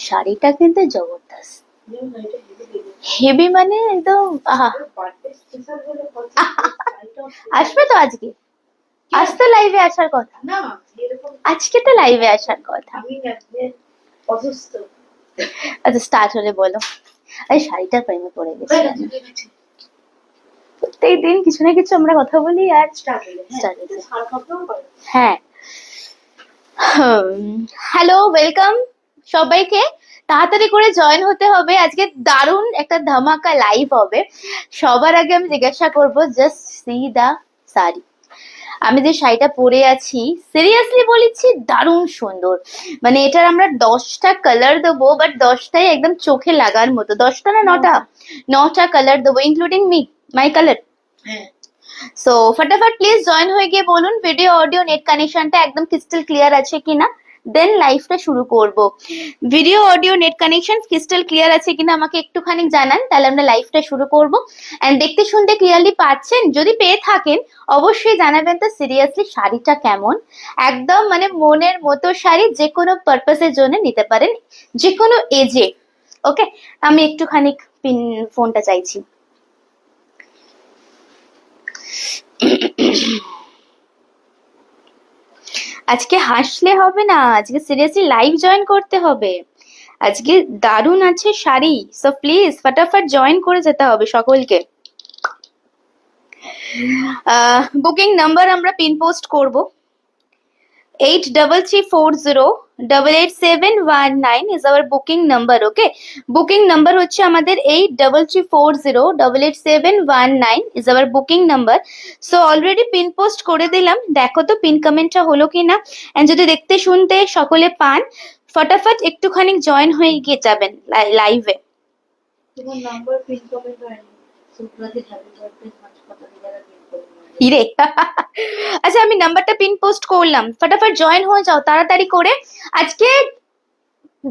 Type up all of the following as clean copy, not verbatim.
শাড়িটা কিন্তু জবরদস্ত, হেভি মানে একদম আহা। আসবে তো আজকে, আজ তো লাইভে আসার কথা, আজকে তো লাইভে আসার কথা। আচ্ছা স্টার্ট হলে বলো। এই শাড়িটার প্রেমে পড়ে গেছি আমি। প্রত্যেক দিন কিছু না কিছু আমরা কথা বলি আর স্টার্ট হয়েছে। হ্যাঁ, হ্যালো ওয়েলকাম সবাইকে। তাড়াতাড়ি করে জয়েন হতে হবে, আজকে দারুণ একটা ধামাকা লাইভ হবে। সবার আগে আমি জিজ্ঞাসা করব, জাস্ট সি দা শাড়ি। আমি যে শাড়িটা পরে আছি, সিরিয়াসলি বলেছি দারুণ সুন্দর। মানে এটার আমরা 10টা কালার দেবো, বাট 10টাই একদম চোখে লাগার মতো। 10টা না 9টা কালার দেবো, ইনক্লুডিং মাই কালার। সো ফটাফট প্লিজ জয়েন হয়ে গিয়ে বলুন ভিডিও অডিও নেট কানেকশনটা একদম ক্রিস্টাল ক্লিয়ার আছে কিনা, দেন লাইভটা শুরু করব। Video audio net connection crystal clear আছে কিনা আমাকে একটুখানি জানান, তাহলে আমরা লাইভটা শুরু করব। এন্ড দেখতে শুনতে ক্লিয়ারলি পাচ্ছেন? যদি পেয়ে থাকেন অবশ্যই জানাবেন তো সিরিয়াসলি শাড়িটা কেমন। একদম মানে মনের মতো শাড়ি, যে কোনো পারপাসের জন্য নিতে পারেন, যে কোনো এজে। ওকে, আমি একটুখানি পিন ফোনটা চাইছি। আজকে হাসলে হবে না, আজকে সিরিয়াসলি লাইভ জয়েন করতে হবে। আজকে দারুণ আছে শাড়ি, সো প্লিজ ফটাফট জয়েন করে যেতে হবে সকলকে। বুকিং নাম্বার আমরা পিন পোস্ট করব, 8334088719 is our booking number. Okay, booking number হচ্ছে আমাদের 8334088719 is our booking number. So already pin post করে দিলাম, দেখো তো পিন কমেন্টটা হলো কিনা। এন্ড যদি দেখতে শুনতে সকলে পান, ফটাফট একটুখানি জয়েন হয়ে গিয়ে যাবেন লাইভে। তোমার নাম্বার পিন কমেন্ট হয়নি, সুপ্রদীপ হিরে। আচ্ছা আমি নাম্বারটা পিন পোস্ট করলাম, ফটাফট জয়েন হয়ে যাও তাড়াতাড়ি করে। আজকে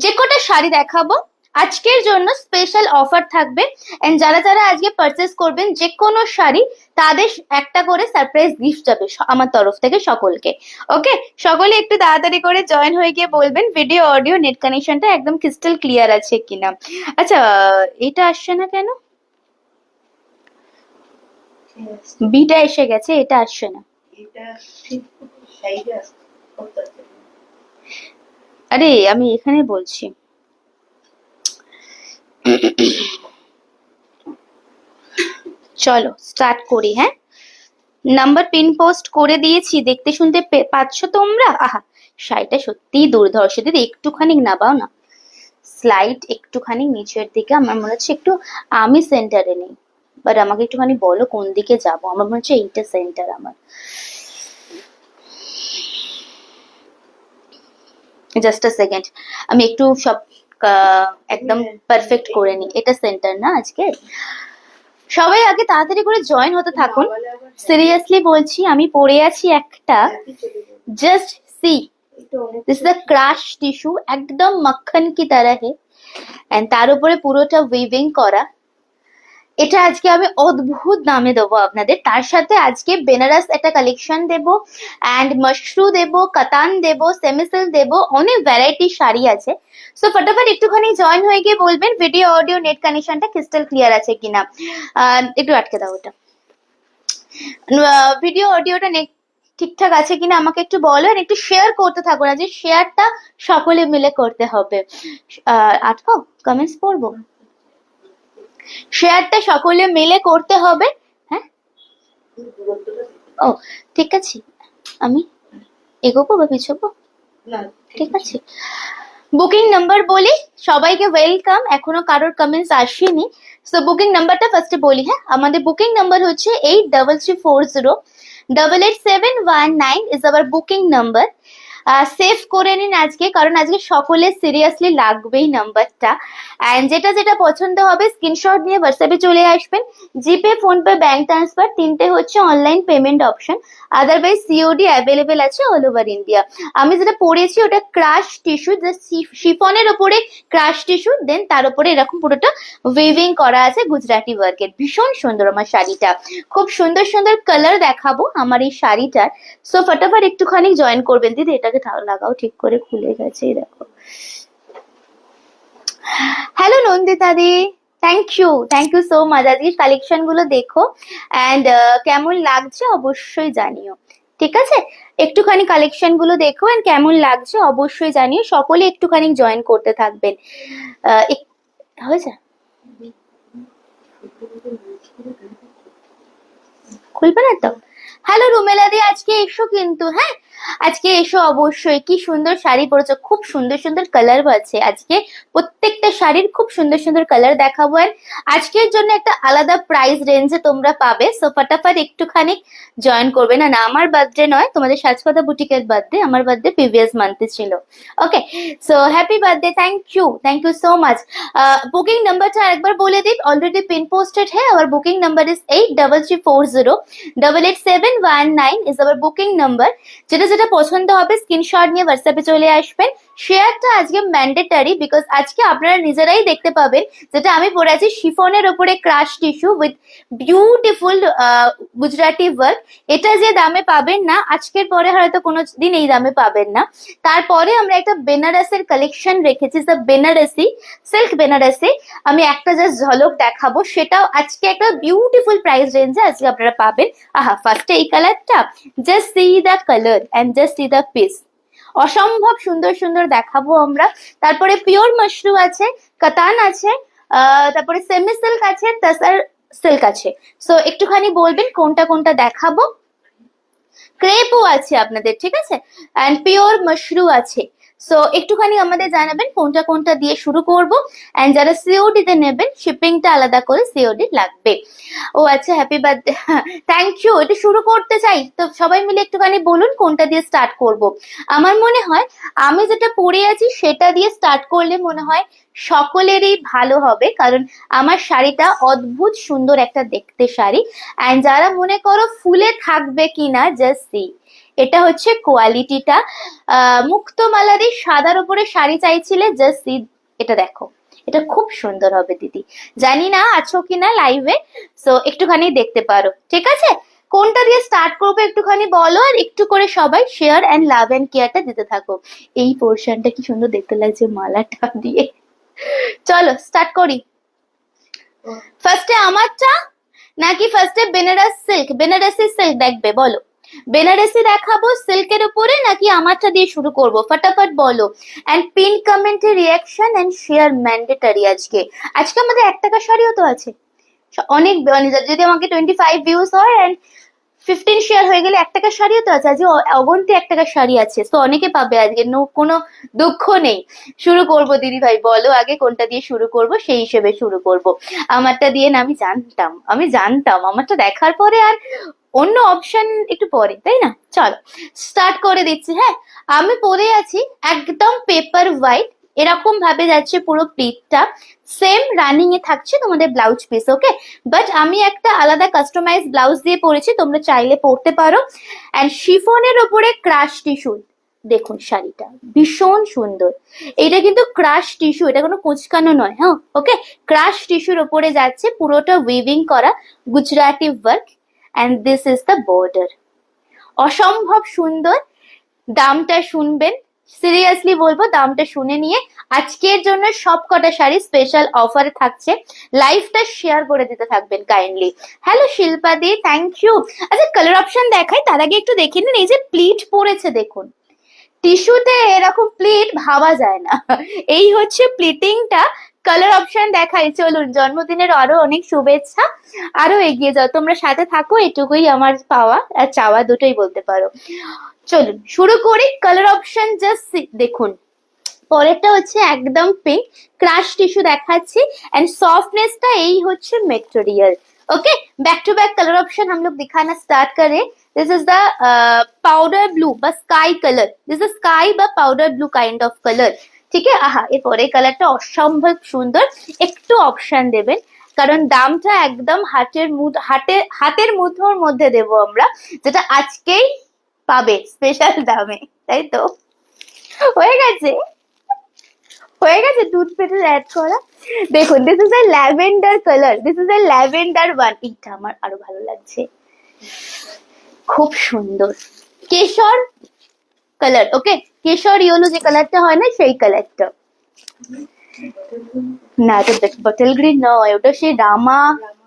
যে কটা শাড়ি দেখাবো আজকের জন্য স্পেশাল অফার থাকবে। এন্ড যারা যারা আজকে পারচেস করবেন যে কোনো শাড়ি, তাদের একটা করে সারপ্রাইজ গিফট যাবে আমার তরফ থেকে সকলকে। ওকে, সকলে একটু তাড়াতাড়ি করে জয়েন হয়ে গিয়ে বলবেন ভিডিও অডিও নেট কানেকশনটা একদম ক্রিস্টাল ক্লিয়ার আছে কিনা। আচ্ছা এটা আসছে না কেন? বিটা এসে গেছে, এটা আসছে না। আরে আমি এখানে বলছি। চলো স্টার্ট করি। হ্যাঁ, নাম্বার পিন পোস্ট করে দিয়েছি, দেখতে শুনতে পাচ্ছ তোমরা? আহা, শাড়িটা সত্যিই দুর্ধর্ষ। দিদি একটুখানি নাবাও না, স্লাইড একটুখানি নিচের দিকে। আমার মনে হচ্ছে একটু আমি সেন্টারে নেই, বাট আমাকে একটুখানি বলো কোন দিকে যাব। আমার মনে হচ্ছে এইটা সেন্টার আমার। জাস্ট আ সেকেন্ড, আমি একটু সব একদম পারফেক্ট করে নিই। এটা সেন্টার না আজকে। সবাই আগে তাড়াতাড়ি করে জয়েন হতে থাকুন, সিরিয়াসলি বলছি। আমি পরে আছি একটা, just see this is a crush tissue, একদম মাখন কি तरह है। এন্ড তার উপরে পুরোটা উইভিং করা। এটা আজকে আমি অদ্ভুত দামে দেবো আপনাদের। তার সাথে আজকে বেনারস একটা কালেকশন দেবো, অ্যান্ড মাশরু দেবো, কাতান দেবো, সেমিসিল দেবো, অনেক ভ্যারাইটি শাড়ি আছে। সো ফটাফট একটুখানি জয়েন হয়ে গিয়ে বলবেন ভিডিও অডিও নেট কানেকশনটা ক্রিস্টাল ক্লিয়ার আছে কিনা। একটু আটকে দাও ওটা। ভিডিও অডিওটা ঠিকঠাক আছে কিনা আমাকে একটু বলো, আর একটু শেয়ার করতে থাকো না, যে শেয়ারটা সকলে মিলে করতে হবে। আটকাও, কমেন্টস পড়বো। শেয়ারটা সকলে মিলে করতে হবে। হ্যাঁ, ও ঠিক আছে, আমি এগোবো বা পিছবো? ঠিক আছে, বুকিং নাম্বার বলি সবাইকে ওয়েলকাম। এখনো কারোর কমেন্টস আসেনি, সো বুকিং নাম্বারটা ফার্স্টে বলি। হ্যাঁ, আমাদের বুকিং নাম্বার হচ্ছে 8334088719 is our booking number. Save করে নিন আজকে, কারণ আজকে সকলে সিরিয়াসলি লাগবেই নাম্বারটা। অ্যান্ড যেটা যেটা পছন্দ হবে স্ক্রিনশট নিয়ে হোয়াটসঅ্যাপে চলে আসবেন। জিপে, ফোনপে, ব্যাংক ট্রান্সফার তিনটে হচ্ছে online payment option, otherwise COD available আছে অল ওভার ইন্ডিয়া। আমি যেটা পরেছি ওটা ক্রাশ টিস্যু, শিফনের ওপরে ক্রাশ টিস্যু, দেন তার উপরে এরকম পুরোটা উইভিং করা আছে গুজরাটি ওয়ার্কের। ভীষণ সুন্দর আমার শাড়িটা, খুব সুন্দর সুন্দর কালার দেখাবো আমার এই শাড়িটার। সো ফটাফট একটুখানি জয়েন করবেন। দিদি এটাকে লাগাও ঠিক করে, খুলে গেছে দেখো। Hello Nandita di, thank you so much. আজকের কালেকশন গুলো দেখো অ্যান্ড কেমন লাগছে অবশ্যই জানিও, ঠিক আছে? একটুখানি কালেকশন গুলো দেখো এন্ড কেমন লাগছে অবশ্যই জানিও। সকলে একটুখানি জয়েন করতে থাকবেন। হয়েছে, খুলবে না তো? হ্যালো রুমেলা দি, আজকে এসো কিন্তু, হ্যাঁ আজকে এসো অবশ্যই। কি সুন্দর শাড়ি পরেছো, খুব সুন্দর সুন্দর কালার আছে আজকে। প্রত্যেকটা শাড়ির খুব সুন্দর সুন্দর কালার দেখাবো আর আজকের জন্য একটা আলাদা প্রাইস রেঞ্জে তোমরা পাবে। সো ফটাফট একটুখানি জয়েন করবে। না না, আমার বার্থডে নয়, তোমাদের সাজকথা বুটিকের বার্থডে। আমার বার্থডে প্রিভিয়াস মান্থে ছিল। Okay, so happy birthday, thank you so much. Booking নাম্বারটা একবার বলে দিই, অলরেডি পিন পোস্টেড है। और booking number is 83408871 is our booking number. যেটা যেটা পছন্দ হবে স্ক্রিনশট নিয়ে হোয়াটসঅ্যাপে চলে আসবেন। শেয়ারটা আজকে ম্যান্ডেটারি, বিকজ আজকে আপনারা নিজেরাই দেখতে পাবেন যেটা আমি পরে আছি শিফনের ওপরে crush tissue with beautiful Gujarati work. এটা যে দামে পাবেন না, আজকের পরে হয়তো কোনো দিন এই দামে পাবেন না। তারপরে আমরা একটা বেনারসের কালেকশন রেখেছি, বেনারসি সিল্ক বেনারসি। আমি একটা জাস্ট ঝলক দেখাবো, সেটাও আজকে একটা বিউটিফুল প্রাইস রেঞ্জে আজকে আপনারা পাবেন। আহা, ফার্স্টে এই কালারটা, just see the colour and just see the piece. অসম্ভব সুন্দর সুন্দর দেখাবো আমরা। তারপরে পিওর মাশরু আছে, কাতান আছে, তারপরে সেমি সিল্ক আছে, তাসার সিল্ক আছে। সো একটুখানি বলবেন কোনটা কোনটা দেখাবো। ক্রেপও আছে আপনাদের, ঠিক আছে, এন্ড পিওর মাশরু আছে। সো একটুখানি আমাদের জানাবেন কোনটা কোনটা দিয়ে শুরু করব। এন্ড যারা সিওডি তে নেবেন শিপিংটা আলাদা করে সিওডি লাগবে। ও আচ্ছা, হ্যাপি বার্থডে, থ্যাংক ইউ। এটা শুরু করতে চাই তো সবাই মিলে একটুখানি বলুন কোনটা দিয়ে স্টার্ট করব। আমার মনে হয় আমি যেটা পরে আছি সেটা দিয়ে স্টার্ট করলে মনে হয় সকলেরই ভালো হবে, কারণ আমার শাড়িটা অদ্ভুত সুন্দর একটা দেখতে শাড়ি। এন্ড যারা মনে করো ফুলে থাকবে কিনা, জাস্ট সি, এটা হচ্ছে কোয়ালিটিটা। মুক্তমালারি সাদার উপরে শাড়ি চাইছিলে, জাস্ট সি, এটা দেখো, এটা খুব সুন্দর হবে দিদি। জানি না আছো কিনা লাইভে, সো একটুখানি দেখতে পারো, ঠিক আছে? কোনটা দিয়ে স্টার্ট করবো একটুখানি বলো, আর একটু করে সবাই শেয়ার এন্ড লাভ এন্ড কেয়ারটা দিতে থাকো। এই পোর্শনটা কি সুন্দর দেখতে লাগছে মালাটা দিয়ে। চলো স্টার্ট করি। ফার্স্টে আমারটা নাকি ফার্স্টে বেনারসি সিল্ক দেখবে, বলো? বেনারসি দেখাবো সিল্কের উপরে নাকি আমারটা দিয়ে শুরু করব? ফটাফট বলো। এন্ড পিন কমেন্টে রিয়াকশন এন্ড শেয়ার ম্যান্ডেটারি। আজকে আমাদের 1 টাকা শাড়িও তো আছে। অনেক যদি আমাকে 25 ভিউজ হয় এন্ড 15 শেয়ার হয়ে গেলে 1 টাকা শাড়িও তো আছে। আজকে অগন্তি 1 টাকা শাড়ি আছে, তো অনেকে পাবে আজকে, কোনো দুঃখ নেই। শুরু করব দিদি ভাই, বলো আগে কোনটা দিয়ে শুরু করব, সেই হিসেবে শুরু করব। আমারটা দিয়ে না, আমি জানতাম আমারটা দেখার পরে আর অন্য অপশন একটু পরে, তাই না? চলো স্টার্ট করে দিচ্ছি। হ্যাঁ, আমি পরে আছি একদম পেপার হোয়াইট, এরকম ভাবে যাচ্ছে পুরো প্লিটটা। সেম রানিং এ থাকছে তোমাদের ব্লাউজ পিস, ওকে? বাট আমি একটা আলাদা কাস্টমাইজ ব্লাউজ দিয়ে পরেছি, তোমরা চাইলে পরতে পারো। এন্ড শিফনের ওপরে ক্রাশ টিস্যু, দেখুন শাড়িটা ভীষণ সুন্দর। এটা কিন্তু ক্রাশ টিস্যু, এটা কোনো কুচকানো নয়, হ্যাঁ ওকে? ক্রাশ টিস্যুর ওপরে যাচ্ছে, পুরোটা উইভিং করা Gujarati work. And this is the border. অসম্ভব সুন্দর। দামটা শুনবেন, সিরিয়াসলি বলবো, দামটা শুনে নিয়ে আজকের জন্য সব কটা শাড়ি স্পেশাল অফারে থাকছে। লাইভটা শেয়ার করে দিতে থাকবেন kindly. Hello Shilpa di, thank you. আচ্ছা কালার অপশন দেখাই তার আগে একটু দেখে নিন। এই যে প্লিট পড়েছে দেখুন, টিস্যুতে এরকম প্লিট ভাবা যায় না। এই হচ্ছে প্লিটিংটা। কালার অপশন দেখাই, চলুন। জন্মদিনের আরো অনেক শুভেচ্ছা, আরো এগিয়ে যাও, তোমরা সাথে থাকো, এটুকুই আমার পাওয়া আর চাওয়া, দুটোই বলতে পারো। চলুন শুরু করি। কালার অপশন জাস্ট দেখুন। পরেরটা হচ্ছে একদম পিঙ্ক, ক্রাশ টিস্যু দেখাচ্ছি। एंड सॉफ्टनेसটা এই হচ্ছে material. Okay, back to back colour option हम लोग दिखाना स्टार्ट करें। This is the powder blue বা sky colour. This is sky বা powder blue kind of colour, ঠিক আছে? আহা, এর পরের কালারটা অসম্ভব সুন্দর। একটু অপশন দেবেন, কারণ দামটা একদম হাতের মুঠোর মধ্যে দেব আমরা, যেটা আজকেই পাবে স্পেশাল দামে, তাই তো? হয়ে গেছে, টুথপেস্ট অ্যাড করা। দেখুন, this is a lavender colour, this is a lavender one. এইটা আমার আরো ভালো লাগছে, খুব সুন্দর। কেশর কালার, ওকে? কেশর ইয়েলো যে কালারটা হয় না, সেই কালারটা। না এটা বটল গ্রিন নয়, ওটা সেই রামা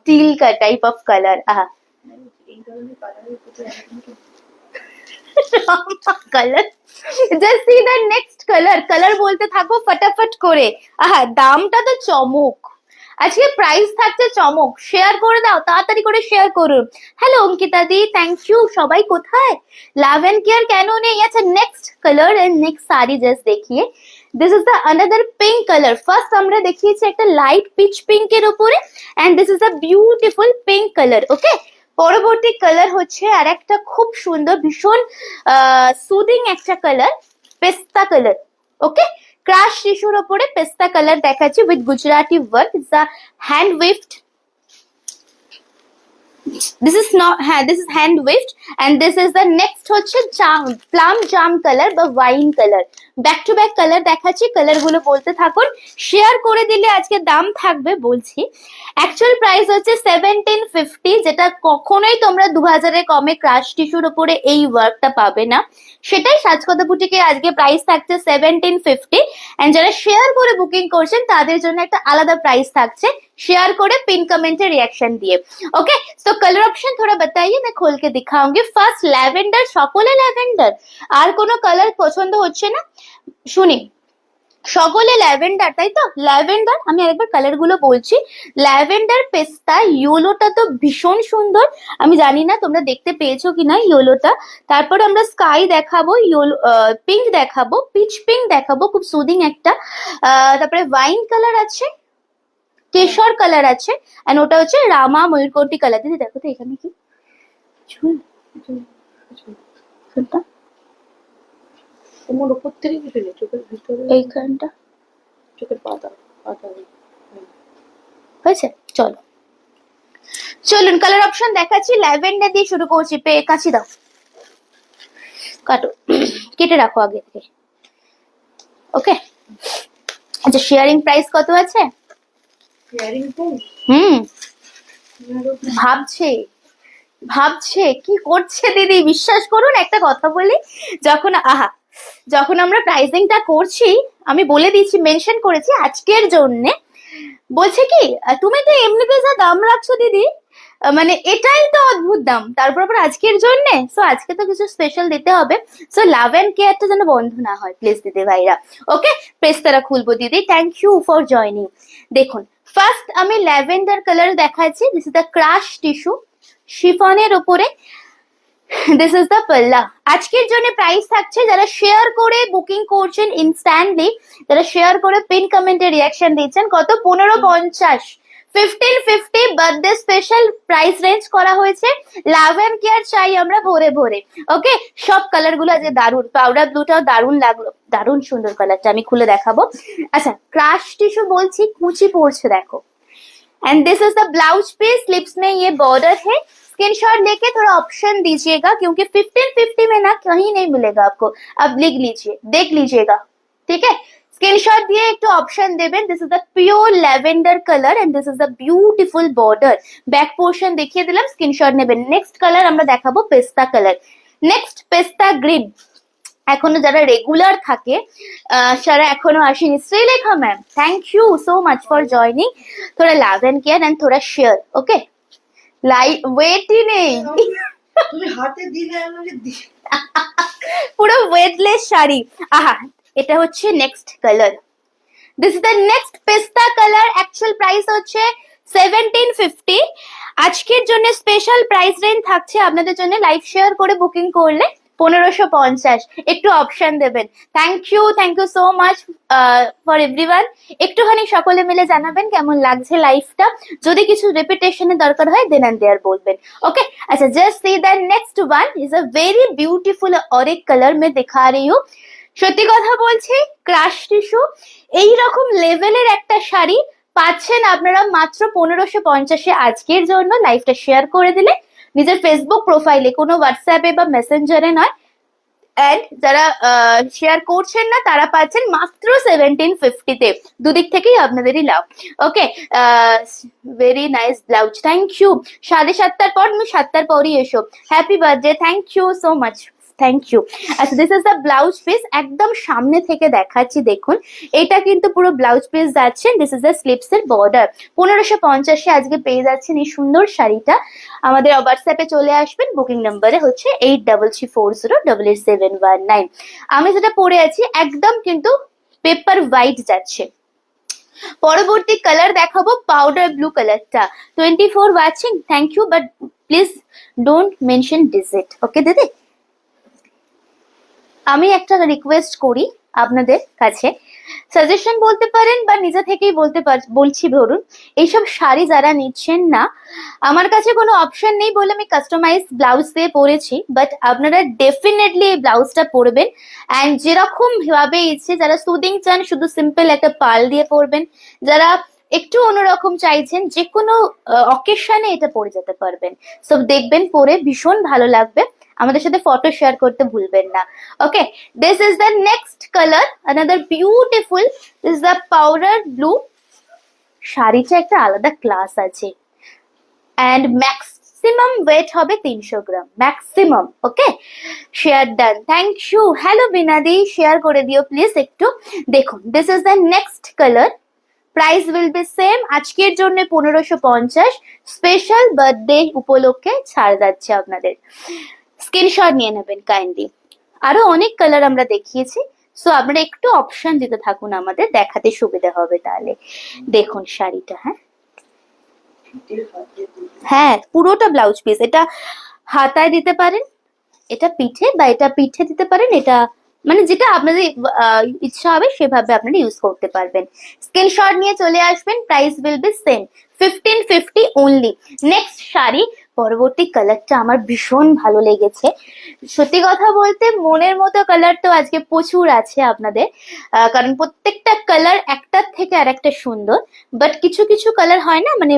টিল টাইপ অফ কালার। আহা colour, just see the next colour. Colour বলতে থাকো ফটাফট করে। আহা দামটা তো চমক, আজকে প্রাইস থাকছে চমক। শেয়ার করে দাও, তাড়াতাড়ি করে শেয়ার করুন। হ্যালো অঙ্কিতা দি, থ্যাংক ইউ। সবাই কোথায়? লাভ এন্ড কেয়ার কেন নেই? আচ্ছা next colour and next sari just দেখিয়ে। This is the another pink colour. First আমরা দেখিয়েছি একটা লাইট পিচ পিঙ্কের উপরে, and this is the beautiful pink colour. Okay, পরবর্তী কালার হচ্ছে আর একটা খুব সুন্দর ভীষণ সুদিং একটা কালার, পেস্তা কালার। ওকে, ক্রাশ টিস্যুর উপরে পেস্তা কালার দেখাচ্ছি with Gujarati work. It's a hand waved, this is not, হ্যাঁ this is hand waved, and this is the next হচ্ছে প্লাম জাম কালার বা wine colour. Back to back colour দেখাচ্ছি, কালার গুলো বলতে থাকুন। শেয়ার করে দিলে আজকে দাম থাকবে বলছি। অ্যাকচুয়াল প্রাইস হচ্ছে 1750, যেটা কখনোই তোমরা 2000-এর কমে ক্রাশ টিস্যুর উপরে এই ওয়ার্কটা পাবে না। সেটাই সাজকথা বুটিকে আজকে প্রাইস থাকছে 1750, এন্ড যারা শেয়ার করে বুকিং করছেন তাদের জন্য একটা আলাদা প্রাইস থাকছে, शेयर करे पिन कमेंट रिएक्शन दिए। ओके, सो कलर ऑप्शन थोड़ा बताइए, मैं खोल के दिखाऊंगी। ফার্স্ট ল্যাভেন্ডার, সকলে ল্যাভেন্ডার, আর কোনো কালার পছন্দ হচ্ছে না? শুনি, সকলে ল্যাভেন্ডার তাই তো? ল্যাভেন্ডার, আমি আরেকবার কালার গুলো বলছি। ল্যাভেন্ডার, পেস্তা, ইয়েলোটা তো ভীষণ সুন্দর, আমি জানি না তোমরা দেখতে পেয়েছো কিনা ইয়েলোটা। তারপর আমরা স্কাই দেখাবো, ইয়েলো পিঙ্ক দেখাবো, পিচ পিঙ্ক দেখাবো, খুব সুদিং একটা। তারপরে ওয়াইন কালার আছে, কেশর কালার আছে, এন্ড ওটা হচ্ছে রামা ময়ূরকণ্ঠী কালার। দিদি দেখো তো এখানে কি ফুলটা তোমার উপর থেকে কিছু নেই, চোখের ভিতরে এইখানটা চোখের পাতা পাতা হয়েছে। চলো চলুন কালার অপশন দেখাচ্ছি। ল্যাভেন্ডার দিয়ে শুরু করছি। কাঁচি দাও, কাটো, কেটে রাখো আগে থেকে। ওকে, আচ্ছা শেয়ারিং প্রাইস কত আছে? ভাবছে ভাবছে কি করছে দিদি। বিশ্বাস করুন একটা কথা বলি, যখন আমরা প্রাইসিংটা করছি, আমি বলে দিয়েছি, মেনশন করেছি আজকের জন্যে। বলছে কি তুমি তো এমনিতে যা দাম রাখছো দিদি, মানে এটাই তো অদ্ভুত দাম, তারপর আবার আজকের জন্য। সো আজকে তো কিছু স্পেশাল দিতে হবে। সো লাভ এন্ড কেয়ারটা যেন বন্ধ না হয় প্লিজ দিদি ভাইরা। ওকে, পেস্তারা খুলবো দিদি, থ্যাংক ইউ ফর জয়নিং। দেখুন ফার্স্ট আমি ল্যাভেন্ডার কালার দেখাচ্ছি। This is the crush tissue শিফনের উপরে, দিস ইজ দ্য পাল্লা। আজকের জন্য প্রাইস থাকছে, যারা শেয়ার করে বুকিং করছেন ইনস্ট্যান্টলি, যারা শেয়ার করে পিন কমেন্টে রিয়াকশন দিচ্ছেন, কত 1550, 1550 বার্থডে স্পেশাল প্রাইস রেঞ্জ করা হয়েছে। লাভ এন্ড কেয়ার চাই আমরা ভরে ভরে। ওকে, সব কালার গুলো আজকে দারুন। পাউডার ব্লুটাও দারুন লাগলো, দারুন সুন্দর কালারটা, আমি খুলে দেখাবো। আচ্ছা ক্রাশ টিস্যু বলছি, কুচি পড়ছে দেখো, and this is the blouse piece. Slips में ये बॉर्डर है। स्क्रीनशॉट लेके थोड़ा ऑप्शन दीजिएगा, क्योंकि 1550 में ना कहीं नहीं मिलेगा आपको। अब लिख लीजिए, देख लीजिएगा, ठीक है? स्क्रीनशॉट दिए একটু অপশন দেবেন। This is the pure lavender colour, and this is the beautiful border. Back portion দেখিয়ে দিলাম, স্ক্রিনশট নেবেন। নেক্সট কালার আমরা দেখাবো পেস্তা কালার। নেক্সট পেস্তা গ্রিন। এখনো যারা রেগুলার থাকে, যারা এখনো আসেনি, Sreelekha ma'am thank you so much for joining. थोड़ा লাভ এন্ড কেয়ার এন্ড थोड़ा শেয়ার। ওকে, লাইট ওয়েটই নেই, তুমি হাতে দিলে আমাকে পুরো ওয়েটলেস শাড়ি। আহা, এটা হচ্ছে next colour. This is the next পেস্তা কালার। অ্যাকচুয়াল প্রাইস হচ্ছে 1750। আজকের জন্য স্পেশাল প্রাইস রেঞ্জ থাকছে আপনাদের জন্য, লাইভ শেয়ার করে বুকিং করলে 1550। একটু অপশন দেবেন। Thank you so much for everyone. একটুখানি সকলে মিলে জানাবেন কেমন লাগছে লাইফটা। যদি কিছু রিপিটেশনের দরকার হয় দেন এন্ড দেয়ার বলবেন। ওকে, अच्छा just see the next one is a very beautiful और एक कलर में दिखा रही हूँ। সত্যি কথা বলছি, ক্রাশ টিস্যু এইরকম লেভেলের একটা শাড়ি পাচ্ছেন আপনারা মাত্র 1550-এ। আজকের জন্য লাইভটা শেয়ার করে দিলে নিজের ফেসবুক প্রোফাইলে, কোনো হোয়াটসঅ্যাপে বা মেসেঞ্জারে নয়। এন্ড যারা শেয়ার করছেন না তারা পাচ্ছেন মাত্র 1750-তে। দুদিক থেকেই আপনাদেরই লাভ। Okay, very nice blouse, thank you. 7:30 পর, তুমি 7টার পরই এসো। Happy birthday, thank you so much. Thank you. আচ্ছা this is the blouse piece, একদম সামনে থেকে দেখাচ্ছি দেখুন, এটা কিন্তু পুরো ব্লাউজ পিস যাচ্ছে। দিস ইজ দ্য স্লিপস এর বর্ডার। 1550 আজকে পেয়ে যাচ্ছেন এই সুন্দর শাড়িটা। আমাদের হোয়াটসঅ্যাপে চলে আসবেন, বুকিং নাম্বারে হচ্ছে 8334088719। আমি যেটা পরে আছি একদম কিন্তু পেপার হোয়াইট যাচ্ছে। পরবর্তী কালার দেখাবো পাউডার ব্লু কালারটা। 24 watching, thank you, but please don't mention digit, okay দিদি। আমি একটা রিকোয়েস্ট করি আপনাদের কাছে, সাজেশন বলতে পারেন বা নিজে থেকেই বলছি ধরুন, এইসব শাড়ি যারা নিচ্ছেন না, আমার কাছে কোনো অপশন নেই বলে আমি কাস্টমাইজ ব্লাউজ দিয়ে পরেছি, বাট আপনারা ডেফিনেটলি এই ব্লাউজটা পরবেন অ্যান্ড যেরকম ভাবে ইচ্ছে, যারা সুদিং চান শুধু সিম্পল একটা পাল দিয়ে পরবেন, যারা একটু অন্যরকম চাইছেন যে কোনো অকেশনে এটা পরে যেতে পারবেন। সো দেখবেন পরে ভীষণ ভালো লাগবে, আমাদের সাথে ফটো শেয়ার করতে ভুলবেন না। Okay, this is the next colour, another beautiful, this is the powder blue. শাড়িটা একটা আলাদা ক্লাস আছে অ্যান্ড ম্যাক্সিমাম ওয়েট হবে 300 gram maximum. Okay, share done, thank you. Hello বিনাদি, শেয়ার করে দিও প্লিজ একটু। দেখুন this is the next colour, price will be same. আজকের জন্য 1550, স্পেশাল বার্থডে উপলক্ষে ছাড় যাচ্ছে আপনাদের, স্ক্রিনশট নিয়ে নেবেন কাইন্ডলি। আরো অনেক কালার আমরা দেখিয়েছি, সো আপনারা একটু অপশন দিতে থাকুন, আমাদের দেখাতে সুবিধা হবে তাহলে। দেখুন শাড়িটা, হ্যাঁ হ্যাঁ পুরোটা ব্লাউজ পিস, এটা হাতায় দিতে পারেন, এটা পিঠে বা এটা পিঠে দিতে পারেন, এটা মানে যেটা আপনাদের ইচ্ছা হবে সেভাবে আপনারা ইউজ করতে পারবেন। স্ক্রিনশট নিয়ে চলে আসবেন, price will be same 1550 only. Next sari, পরবর্তী কালারটা আমার ভীষণ ভালো লেগেছে। সত্যি কথা বলতে মনের মতো কালার তো আজকে প্রচুর আছে আপনাদের, কারণ প্রত্যেকটা কালার একটার থেকে আর একটা সুন্দর, বাট কিছু কিছু কালার হয় না মানে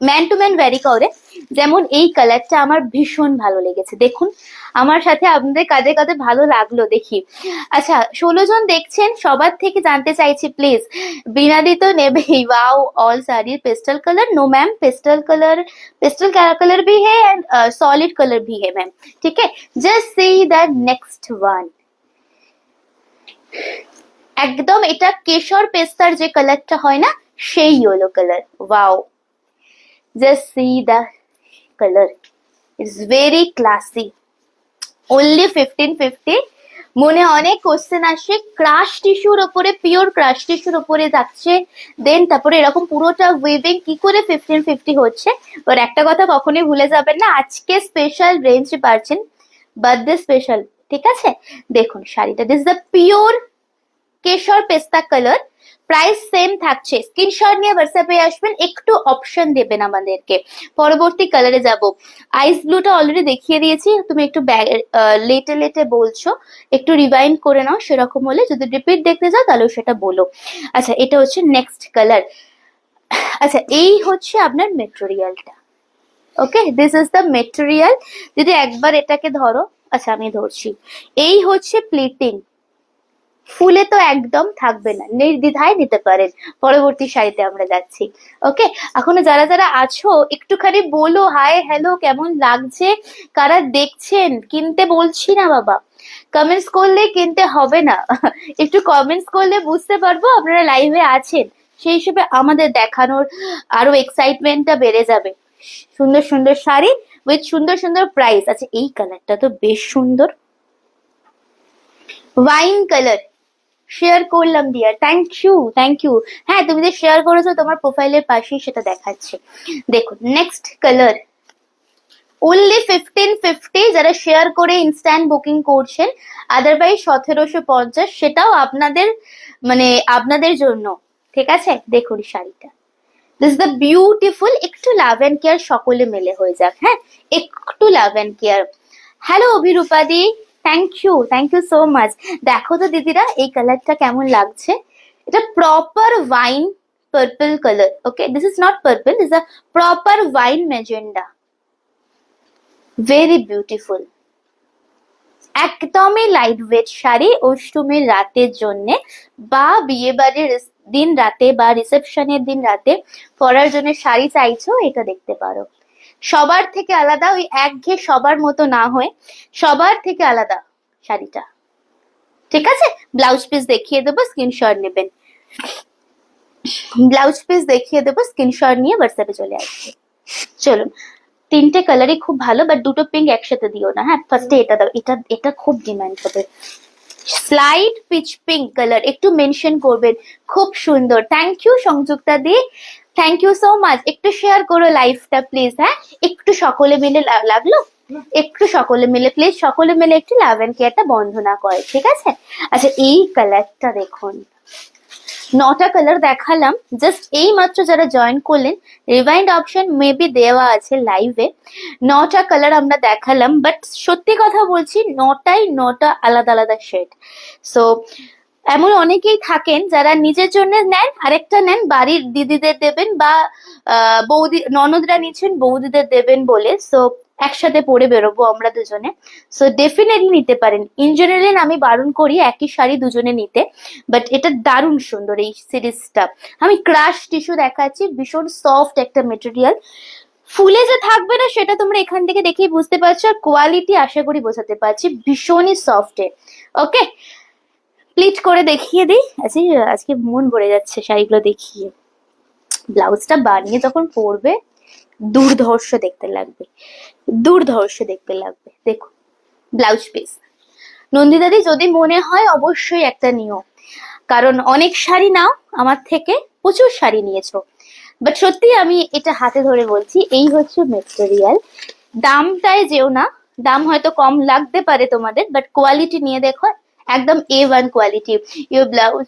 ম্যান টু ম্যান ভ্যারি করে। যেমন এই কালারটা আমার ভীষণ ভালো লেগেছে, দেখুন আমার সাথে আপনাদের কাজে কাজে ভালো লাগলো দেখি। আচ্ছা 16 জন দেখছেন, সবার থেকে জানতে চাইছি প্লিজ, বিনাদি তো নেবেই। Wow, all sari pastel colour, no ma'am pastel colour भी है एंड सॉलिड कलर भी है मैम, ठीक है। Just see the next one, একদম এটা কেশর পেস্তার যে কালারটা হয় না, সেই yellow colour. Wow, just see the color, it's very classy, only 1550। মনে অনেক কোশ্চেন আসে, ক্রাশ টিস্যুর ওপরে, পিওর ক্রাশ টিস্যুর ওপরে যাচ্ছে, দেন তারপরে এরকম পুরোটা উইভিং কি করে 1550 হচ্ছে। আর একটা কথা কখনোই ভুলে যাবেন না, আজকে স্পেশাল রেঞ্জ পাচ্ছেন, বার্থডে স্পেশাল, ঠিক আছে। দেখুন শাড়িটা, দিস ইজ দ্য পিওর কেশর পেস্তা কালার, প্রাইস সেম থাকছে। স্ক্রিনশট নিয়ে হোয়াটসঅ্যাপে আসবেন, একটু অপশন দেবেন আমাদেরকে। পরবর্তী কালারে যাব, আইস ব্লুটা অলরেডি দেখিয়ে দিয়েছি, তুমি একটু লেটে লেটে বলছো, একটু রিভাইন্ড করে নাও, সেরকম হলে যদি রিপিট দেখতে যাও তাহলে সেটা বলো। আচ্ছা এটা হচ্ছে নেক্সট কালার। আচ্ছা এই হচ্ছে আপনার মেটেরিয়ালটা, ওকে, দিস ইজ দ্য মেটেরিয়াল। যদি একবার এটাকে ধরো, আচ্ছা আমি ধরছি, এই হচ্ছে প্লিটিং, ফুলে তো একদম থাকবে না, নির্দ্বিধায় নিতে পারেন। পরবর্তী শাড়িতে আমরা যাচ্ছি। ওকে, এখনো যারা যারা আছো একটুখানি বলো হাই হ্যালো, কেমন লাগছে, কারা দেখছেন। কিনতে বলছি না বাবা, কমেন্টস করলে কিনতে হবে না, একটু কমেন্টস করলে বুঝতে পারবো আপনারা লাইভে আছেন, সেই হিসেবে আমাদের দেখানোর আরো এক্সাইটমেন্টটা বেড়ে যাবে। সুন্দর সুন্দর শাড়ি উইথ সুন্দর সুন্দর প্রাইস। আচ্ছা এই কালারটা তো বেশ সুন্দর, ওয়াইন কালার, শেয়ার করলাম ডিয়ার, থ্যাংক ইউ। হ্যাঁ তুমি যে শেয়ার করেছো তোমার প্রোফাইলের পাশেই সেটা দেখাচ্ছে। দেখুন নেক্সট কালার, অনলি 1550, যারা শেয়ার করে ইনস্ট্যান্ট বুকিং করছেন, আদারওয়াইজ 1750, সেটাও আপনাদের মানে আপনাদের জন্য, ঠিক আছে। দেখুন শাড়িটা, দিস ইজ দ্য বিউটিফুল, একটু লাভ অ্যান্ড কেয়ার সকলে মিলে হয়ে যাক, হ্যাঁ একটু লাভ অ্যান্ড কেয়ার। হ্যালো অভিরূপাদি, থ্যাংক ইউ সো মাচ। দেখো তো দিদিরা এই কালারটা কেমন লাগছে, এটা proper wine purple colour, okay, this is not purple, this is a proper wine magenta, very beautiful, একদমই লাইট ওয়েট শাড়ি অষ্টমীর রাতের জন্য বা বিয়ে বাড়ির দিন রাতে বা রিসেপশনের দিন রাতে পরার জন্য শাড়ি চাইছো, এটা দেখতে পারো। সবার থেকে আলাদা, ওই একঘেয়ে সবার মতো না হয়ে সবার থেকে আলাদা শাড়িটা। ঠিক আছে, ব্লাউজ পিস দেখিয়ে দেবো, স্ক্রিনশট নেবেন। ব্লাউজ পিস দেখিয়ে দেবো, স্ক্রিনশট নিয়ে হোয়াটসঅ্যাপে চলে আসবে। চলুন, তিনটে কালারই খুব ভালো, বাট দুটো পিঙ্ক একসাথে দিও না। হ্যাঁ, ফার্স্টে এটা দাও, এটা এটা খুব ডিমান্ড হবে। স্লাইড পিচ পিঙ্ক কালার, একটু মেনশন করবেন, খুব সুন্দর। Thank you Sanjukta di, thank you so much. একটু শেয়ার করো লাইভটা প্লিজ। হ্যাঁ, একটু সকলে মিলে লাগলো, একটু সকলে মিলে প্লিজ, সকলে মিলে একটু লাভ এন্ড কেয়ারটা বন্ধ না করে, ঠিক আছে? আচ্ছা, এই কালারটা দেখুন, 9টা কালার দেখালাম, জাস্ট এই মাত্র যারা জয়েন করলেন, রিভাইন্ড অপশন মেবি দেওয়া আছে লাইভে। 9টা কালার আমরা দেখালাম, বাট সত্যি কথা বলছি, 9টা আলাদা আলাদা শেড। সো এমন অনেকেই থাকেন যারা নিজের জন্য নেন, আরেকটা নেন বাড়ির দিদিদের দেবেন, বা বৌদি ননদরা নিচ্ছেন বৌদিদের দেবেন বলে। সো একসাথে পরে বেরোবো আমরা দুজনে, সো ডেফিনেটলি নিতে পারেন। ইন জেনারেল আমি বারণ করি একই শাড়ি দুজনে নিতে, বাট এটা দারুণ সুন্দর এই সিরিজটা। আমি ক্রাশ টিস্যু দেখাচ্ছি, ভীষণ সফট একটা মেটেরিয়াল, ফুলে যে থাকবে না সেটা তোমরা এখান থেকে দেখেই বুঝতে পারছো, আর কোয়ালিটি আশা করি বোঝাতে পারছি, ভীষণই সফট। ওকে, প্লিট করে দেখিয়ে দিই। আজকে আজকে মন ভরে যাচ্ছে শাড়িগুলো দেখিয়ে। ব্লাউজটা বানিয়ে যখন পরবে দুর্ধর্ষ দেখতে লাগবে, দুর্ধর্ষ দেখতে লাগবে। দেখো ব্লাউজ পিস। নন্দিদাদি যদি মনে হয় অবশ্যই একটা নিও, কারণ অনেক শাড়ি নাও আমার থেকে, প্রচুর শাড়ি নিয়েছো, বাট সত্যি আমি এটা হাতে ধরে বলছি, এই হচ্ছে মেটেরিয়াল। দামটায় যেও না, দাম হয়তো কম লাগতে পারে তোমাদের, বাট কোয়ালিটি নিয়ে দেখো, একদম A1 quality. Your blouse,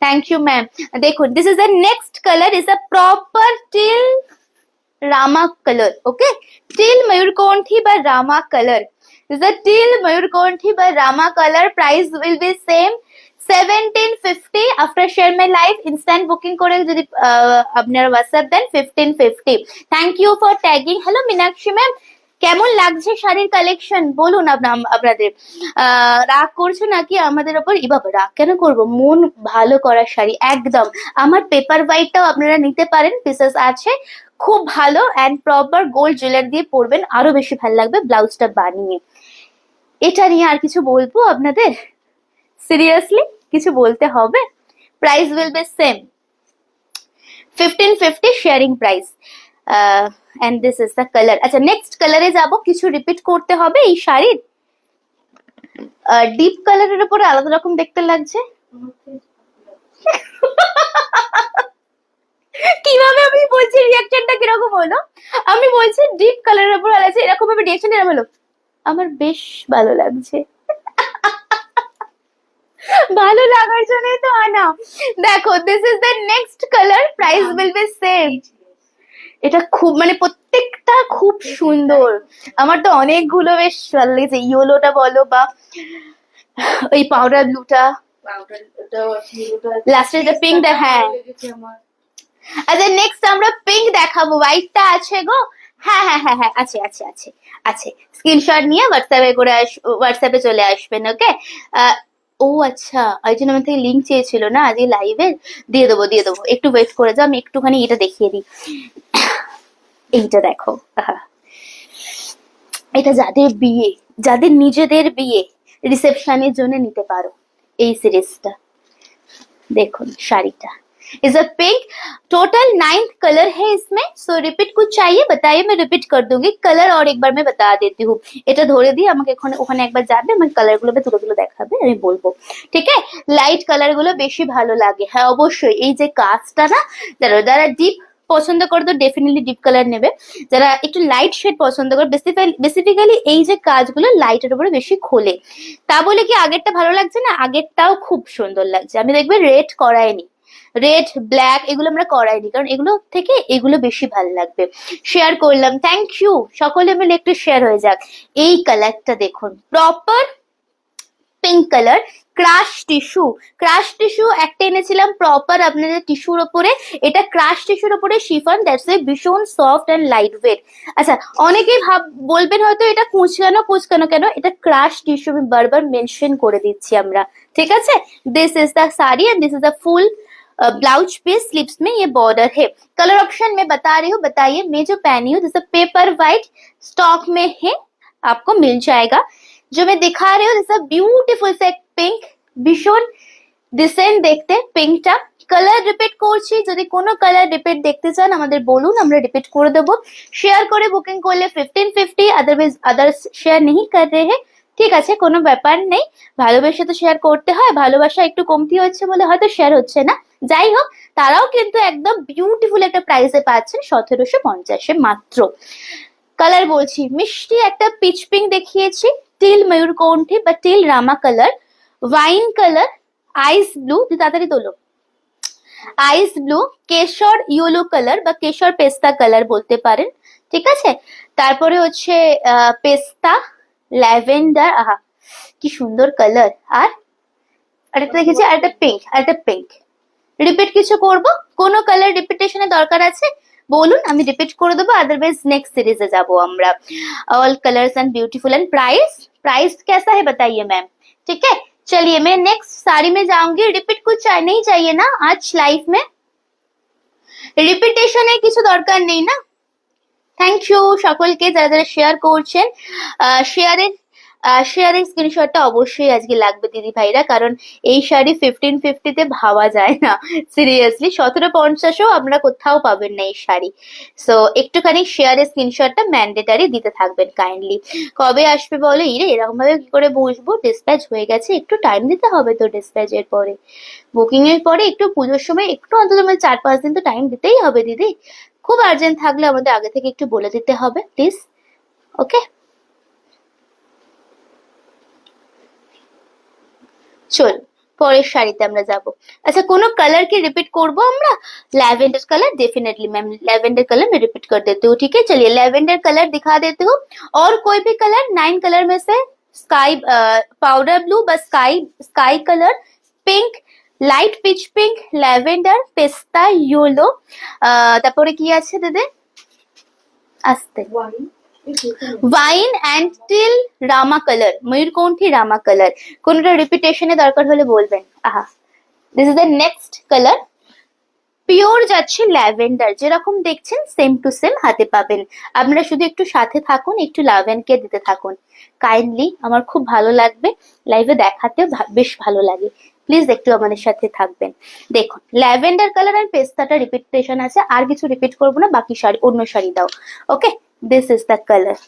thank you ma'am. দেখুন, this is the next colour, is a proper teal rama colour. Okay, teal ময়ূরকণ্ঠী বা রামা colour, is a teal mayurkonthi by Rama color. Price will be same 1750. After share my live, instant booking করে যদি আপনার WhatsApp দেন 1550. Thank you for tagging. Hello Meenakshi ma'am, কেমন লাগছে শাড়ির কালেকশন বলুন আপনাদের। রাগ করছো নাকি আমাদের ওপর? বাবা, রাগ কেন করবো, মন ভালো করার শাড়ি একদম। আমার পেপার হোয়াইটটাও আপনারা নিতে পারেন, পিসেস আছে, খুব ভালো, অ্যান্ড প্রপার গোল্ড জুয়েলারি দিয়ে পরবেন, আরো বেশি ভালো লাগবে ব্লাউজটা বানিয়ে। এটা নিয়ে আর কিছু বলবো আপনাদের? সিরিয়াসলি কিছু বলতে হবে? Price will be same 1550 sharing price, and this is the colour. আচ্ছা, নেক্সট কালারে যাব। কিছু রিপিট করতে হবে এই শাড়ির? ডিপ কালারের উপরে আলাদা রকম দেখতে লাগছে। কিভাবে আমি বলছি, রিয়াকশনটা কিরকম হলো? আমি বলছি ডিপ কালারের উপর আলাদা, এরকম ভাবে রিয়াকশন এরকম হলো, আমার বেশ ভালো লাগছে। ভালো লাগার জন্যই তো আনা। দেখো, this is the next colour, price will be same. এটা খুব, মানে প্রত্যেকটা খুব সুন্দর, আমার তো অনেকগুলো বেশ ভালো লেগেছে। ইয়েলোটা বলো বা ওই পাউডার ব্লুটা, লাস্টে যে পিঙ্ক, হ্যাঁ। আচ্ছা, নেক্সট আমরা পিঙ্ক দেখাবো। হোয়াইটটা আছে গো? হ্যাঁ হ্যাঁ হ্যাঁ হ্যাঁ, আছে আছে আছে আছে। স্ক্রিনশট নিয়ে হোয়াটসঅ্যাপে চলে আসবেন। ওকে, ও আচ্ছা, ওই জন্য আমার থেকে লিঙ্ক চেয়েছিল না আজকে লাইভের। দিয়ে দেবো দিয়ে দেবো, একটু ওয়েট করে যাও, আমি একটুখানি এটা দেখিয়ে দিই। এইটা দেখো, এটা যাদের বিয়ে, যাদের নিজেদের বিয়ে, রিসেপশনের জন্য নিতে পারো এই সিরিজটা। देखो শাড়িটা is a pink, total 9 colour है इसमें। सो रिपीट कुछ चाहिए बताइए, मैं रिपीट कर दूंगी। कलर और एक बार मैं बता देती हूँ। এটা ধরে দিয়ে আমাকে ওখানে একবার যাবে, আমাকে কালার গুলো তুলে তুলে দেখাবে, আমি বলবো। ঠিক আছে, লাইট কালার গুলো বেশি ভালো লাগে। হ্যাঁ অবশ্যই, এই যে কাজটা না, যারা ডিপ পছন্দ করে তো ডেফিনেটলি ডিপ কালার নেবে, যারা একটু লাইট শেড পছন্দ করে, বেসিক্যালি এই যে কাজগুলো লাইটের উপরে বেশি খোলে। তা বলে কি আগেরটা ভালো লাগছে না? আগেরটাও খুব সুন্দর লাগছে। আমি দেখবে রেড করাইনি, রেড ব্ল্যাক এগুলো আমরা করাইনি, কারণ এগুলো থেকে এগুলো বেশি ভালো লাগবে। শেয়ার করলাম, থ্যাংক ইউ। সকলে মিলে একটু শেয়ার হয়ে যাক। এই কালারটা দেখুন, proper pink colour, crush tissue. Crush tissue একটা এনেছিলাম প্রপার আপনাদের টিস্যুর ওপরে, এটা ক্রাশ টিস্যুর ওপরে শিফন, দ্যাটস এ ভীষণ সফট অ্যান্ড লাইট ওয়েট। আচ্ছা, অনেকেই বলবেন হয়তো এটা কুচকানো কেন, এটা ক্রাশ টিস্যু, আমি বারবার মেনশন করে দিচ্ছি আমরা। ঠিক আছে, this is the sari and this is the full blouse पे स्लीव्स में ये बॉर्डर है। कलर ऑप्शन में बता रही हूँ, बताइए। मैं जो पहनी हूँ जैसे पेपर व्हाइट स्टॉक में है, आपको मिल जाएगा। जो मैं दिखा रही हूँ जैसे বিউটিফুল से পিঙ্ক, ভীষণ ডিসেন্ট দেখতে পিঙ্কটা। কালার রিপিট করছি, যদি কোনো কালার রিপিট দেখতে চান আমাদের বলুন, আমরা রিপিট করে দেবো। শেয়ার করে বুকিং করলে 1550, আদারওয়াইজ আদার্স শেয়ার नहीं कर रहे हैं, ঠিক আছে, কোনো ব্যাপার নেই। ভালোবেসে তো শেয়ার করতে হয়, ভালোবাসা একটু কমতি হচ্ছে বলে হয়তো শেয়ার হচ্ছে না। যাই হোক, তারাও কিন্তু একদম বিউটিফুল একটা প্রাইসে পাচ্ছেন 1750 মাত্র। কালার বলছি, মিষ্টি একটা পিচ পিঙ্ক দেখিয়েছি, টিল ময়ূরকণ্ঠী বা till rama colour, wine colour, আইস ব্লু, তাড়াতাড়ি তোলো, আইস ব্লু, কেশর ইয়েলো কালার বা কেশর পেস্তা কালার বলতে পারেন, ঠিক আছে। তারপরে হচ্ছে পেস্তা, ল্যাভেন্ডার, আহা কি সুন্দর কালার। আর আরেকটা দেখেছি, আরেকটা পিঙ্ক, আরেকটা পিঙ্ক। রিপিট কিছু করব, কোনো কালার রিপিটেশনের দরকার আছে বলুন, আমি রিপিট করে দেবো, আদারওয়াইজ नेक्स्ट सीरीज যাব আমরা। All colours and beautiful and price, price कैसा है बताइए मैम, ठीक है। चलिए मैं नेक्स्ट साड़ी में जाऊंगी। रिपीट कुछ नहीं चाहिए ना आज लाइफ में, রিপিটেশনের কিছু দরকার নেই না। থ্যাংক ইউ সকলকে যারা যারা শেয়ার করছেন। শেয়ারের স্ক্রিনশটটা অবশ্যই আজকে লাগবে দিদি ভাইরা, কারণ এই শাড়ি 1550-তে ভাবা যায় না, সিরিয়াসলি 1750ও আমরা কোথাও পাবেন না এই শাড়ি। সো একটুখানি শেয়ারের স্ক্রিনশটটা ম্যান্ডেটারি দিতে থাকবেন কাইন্ডলি। কবে আসবে বলো, ইরে এরকম ভাবে কি করে বসবো, ডিসপ্যাচ হয়ে গেছে, একটু টাইম দিতে হবে তো। ডিসপ্যাচের পরে, বুকিং এর পরে একটু পুজোর সময় একটু অন্তত 4-5 দিন তো টাইম দিতেই হবে দিদি। খুব আর্জেন্ট থাকলে আমাদের আগে থেকে একটু বলে দিতে হবে প্লিজ, ওকে। চল পরের শাড়িতে আমরা যাব। अच्छा कोनो कलर की रिपीट করব আমরা। Lavender colour definitely ma'am, lavender colour में रिपीट कर देती हूँ, ठीक है। चलिए लैवेंडर कलर दिखा देती हूँ, और कोई भी कलर 9 कलर में से स्काई पाउडर ब्लू बस sky colour, pink, light peach pink, lavender, পেস্তা, ইয়েলো, তারপরে কি আছে দিদি, আস্তে wine and teal rama colour, ময়ূরকণ্ঠী রামা কালার। কোনটা রিপিটেশনে দরকার হলে বলবেন। আহা, this is the next colour. Pure যাচ্ছে ল্যাভেন্ডার, যেরকম দেখছেন সেম টু সেম হাতে পাবেন। আপনারা শুধু একটু সাথে থাকুন, একটু লাভ এন্ড কেয়ার দিতে থাকুন কাইন্ডলি, আমার খুব ভালো লাগবে, লাইভে দেখাতেও বেশ ভালো লাগে। প্লিজ একটু আমাদের সাথে থাকবেন। দেখুন ল্যাভেন্ডার কালার আর পেস্তাটা রিপিটেশন আছে, আর কিছু রিপিট করবো না, বাকি শাড়ি অন্য শাড়ি দাও, ওকে। দিস ইজ দ্য কালার,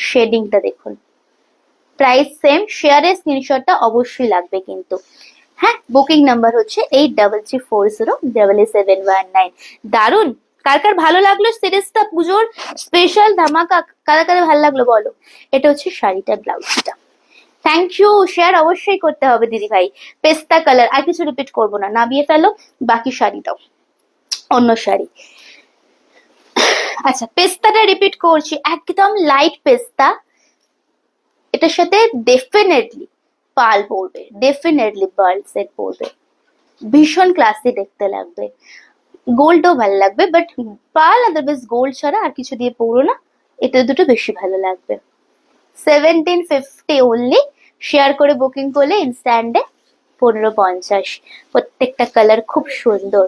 শেডিংটা দেখুন, প্রাইস সেম। শেয়ারের স্ক্রিনশটটা অবশ্যই লাগবে কিন্তু, হ্যাঁ। বুকিং নাম্বার হচ্ছে 8340887719। দারুন, কার কার ভালো লাগলো সিরিজটা, পুজোর স্পেশাল ধামাকা, কারা কারা ভালো লাগলো বলো। এটা হচ্ছে শাড়িটা, ব্লাউজটা। থ্যাংক ইউ, শেয়ার অবশ্যই করতে হবে দিদি ভাই। পেস্তা কালার, আর কিছু রিপিট করবো না, নামিয়ে ফেলো, বাকি শাড়ি দাও, অন্য শাড়ি। আচ্ছা পেস্তাটা রিপিট করছি, একদম লাইট পেস্তা, এটার সাথে ডেফিনেটলি পাল পড়বে, ডেফিনেটলি পার্ল সেট পড়বে, ভীষণ ক্লাসি দেখতে লাগবে। গোল্ডও ভালো লাগবে, বাট পার্ল আদারওয়াইজ গোল্ড ছাড়া আর কিছু দিয়ে পড়ো না, এটা দুটো বেশি ভালো লাগবে। 1750 অনলি। শেয়ার করে বুকিং করলে ইনস্ট্যান্টে 1550। প্রত্যেকটা কালার খুব সুন্দর,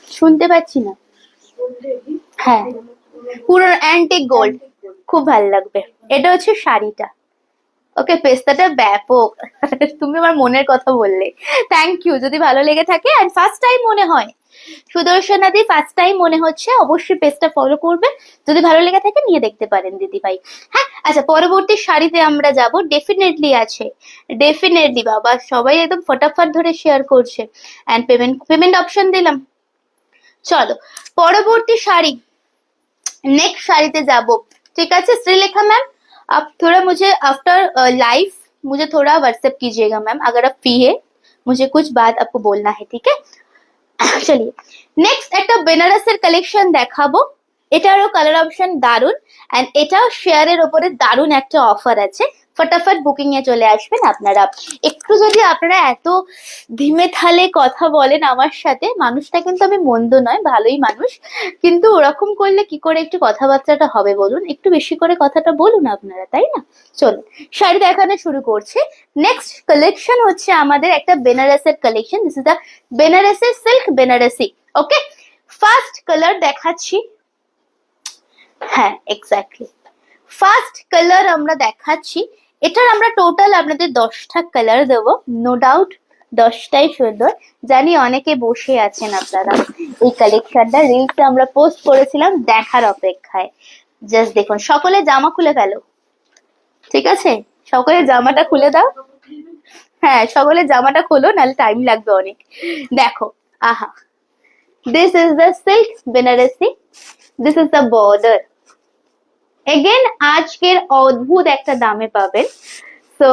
শুনতে পাচ্ছি না, হ্যাঁ পুরো অ্যান্টিক গোল্ড, খুব ভালো লাগবে। এটা হচ্ছে শাড়িটা, ওকে। পেস্তাটা ব্যাপক, তুমি আমার মনের কথা বললে, থ্যাংক ইউ। যদি ভালো লেগে থাকে আর ফার্স্ট টাইম মনে হয়, সুদর্শনা দি ফার্স্ট টাইম মনে হচ্ছে, অবশ্যই পেজটা ফলো করবে। যদি ভালো লেগে থাকে নিয়ে দেখতে পারেন দিদি ভাই, হ্যাঁ। আচ্ছা পরবর্তী শাড়িতে আমরা যাব, ডেফিনেটলি আছে, ডেফিনেটলি বাবা সবাই একদম ফটাফট ধরে শেয়ার করছে। এন্ড পেমেন্ট অপশন দিলাম। চলো পরবর্তী শাড়ি, नेक्स्ट শাড়িতে যাব, ঠিক আছে। श्रीलेखा मैम आप थोड़ा मुझे आफ्टर लाइव मुझे थोड़ा व्हाट्सएप कीजिएगा मैम, अगर आप फ्री है, मुझे कुछ बात आपको बोलना है, ठीक है। চলিয়ে নেক্সট একটা বেনারসের কালেকশন দেখাবো, এটারও কালার অপশন দারুন, এন্ড এটাও শেয়ারের উপরে দারুন একটা অফার আছে, ফটাফট বুকিং এ চলে আসবেন আপনারা। একটু যদি আপনারা এত ধিমে থালে কথা বলেন আমার সাথে, মানুষটা কিন্তু আমি মন্দ নয়, ভালোই মানুষ, কিন্তু ওরকম করলে কি করে একটু কথাবার্তাটা হবে বলুন? একটু বেশি করে কথাটা বলুন আপনারা, তাই না? চলুন শাড়ি দেখানো শুরু করছি। নেক্সট কালেকশন হচ্ছে আমাদের একটা বেনারসের collection. This is the Banarasi silk Banarasi. Okay, first colour দেখাচ্ছি। হ্যাঁ, এক্স্যাক্টলি ফার্স্ট কালার আমরা দেখাচ্ছি। এটার আমরা টোটাল আপনাদের 10টা কালার দেবো, নো ডাউট 10টাই সুন্দর। জানি অনেকে বসে আছেন আপনারা এই কালেকশনটা রিলসে আমরা পোস্ট করেছিলাম দেখার অপেক্ষায়। জাস্ট দেখুন, সকলে জামা খুলে ফেলো, ঠিক আছে? সকলে জামাটা খুলে দাও। হ্যাঁ, সকলে জামাটা খোলো, নাহলে টাইম লাগবে অনেক। দেখো, আহা, this is the silk Banarasi, this is the border. Again আজকের অদ্ভুত একটা দামে পাবেন, তো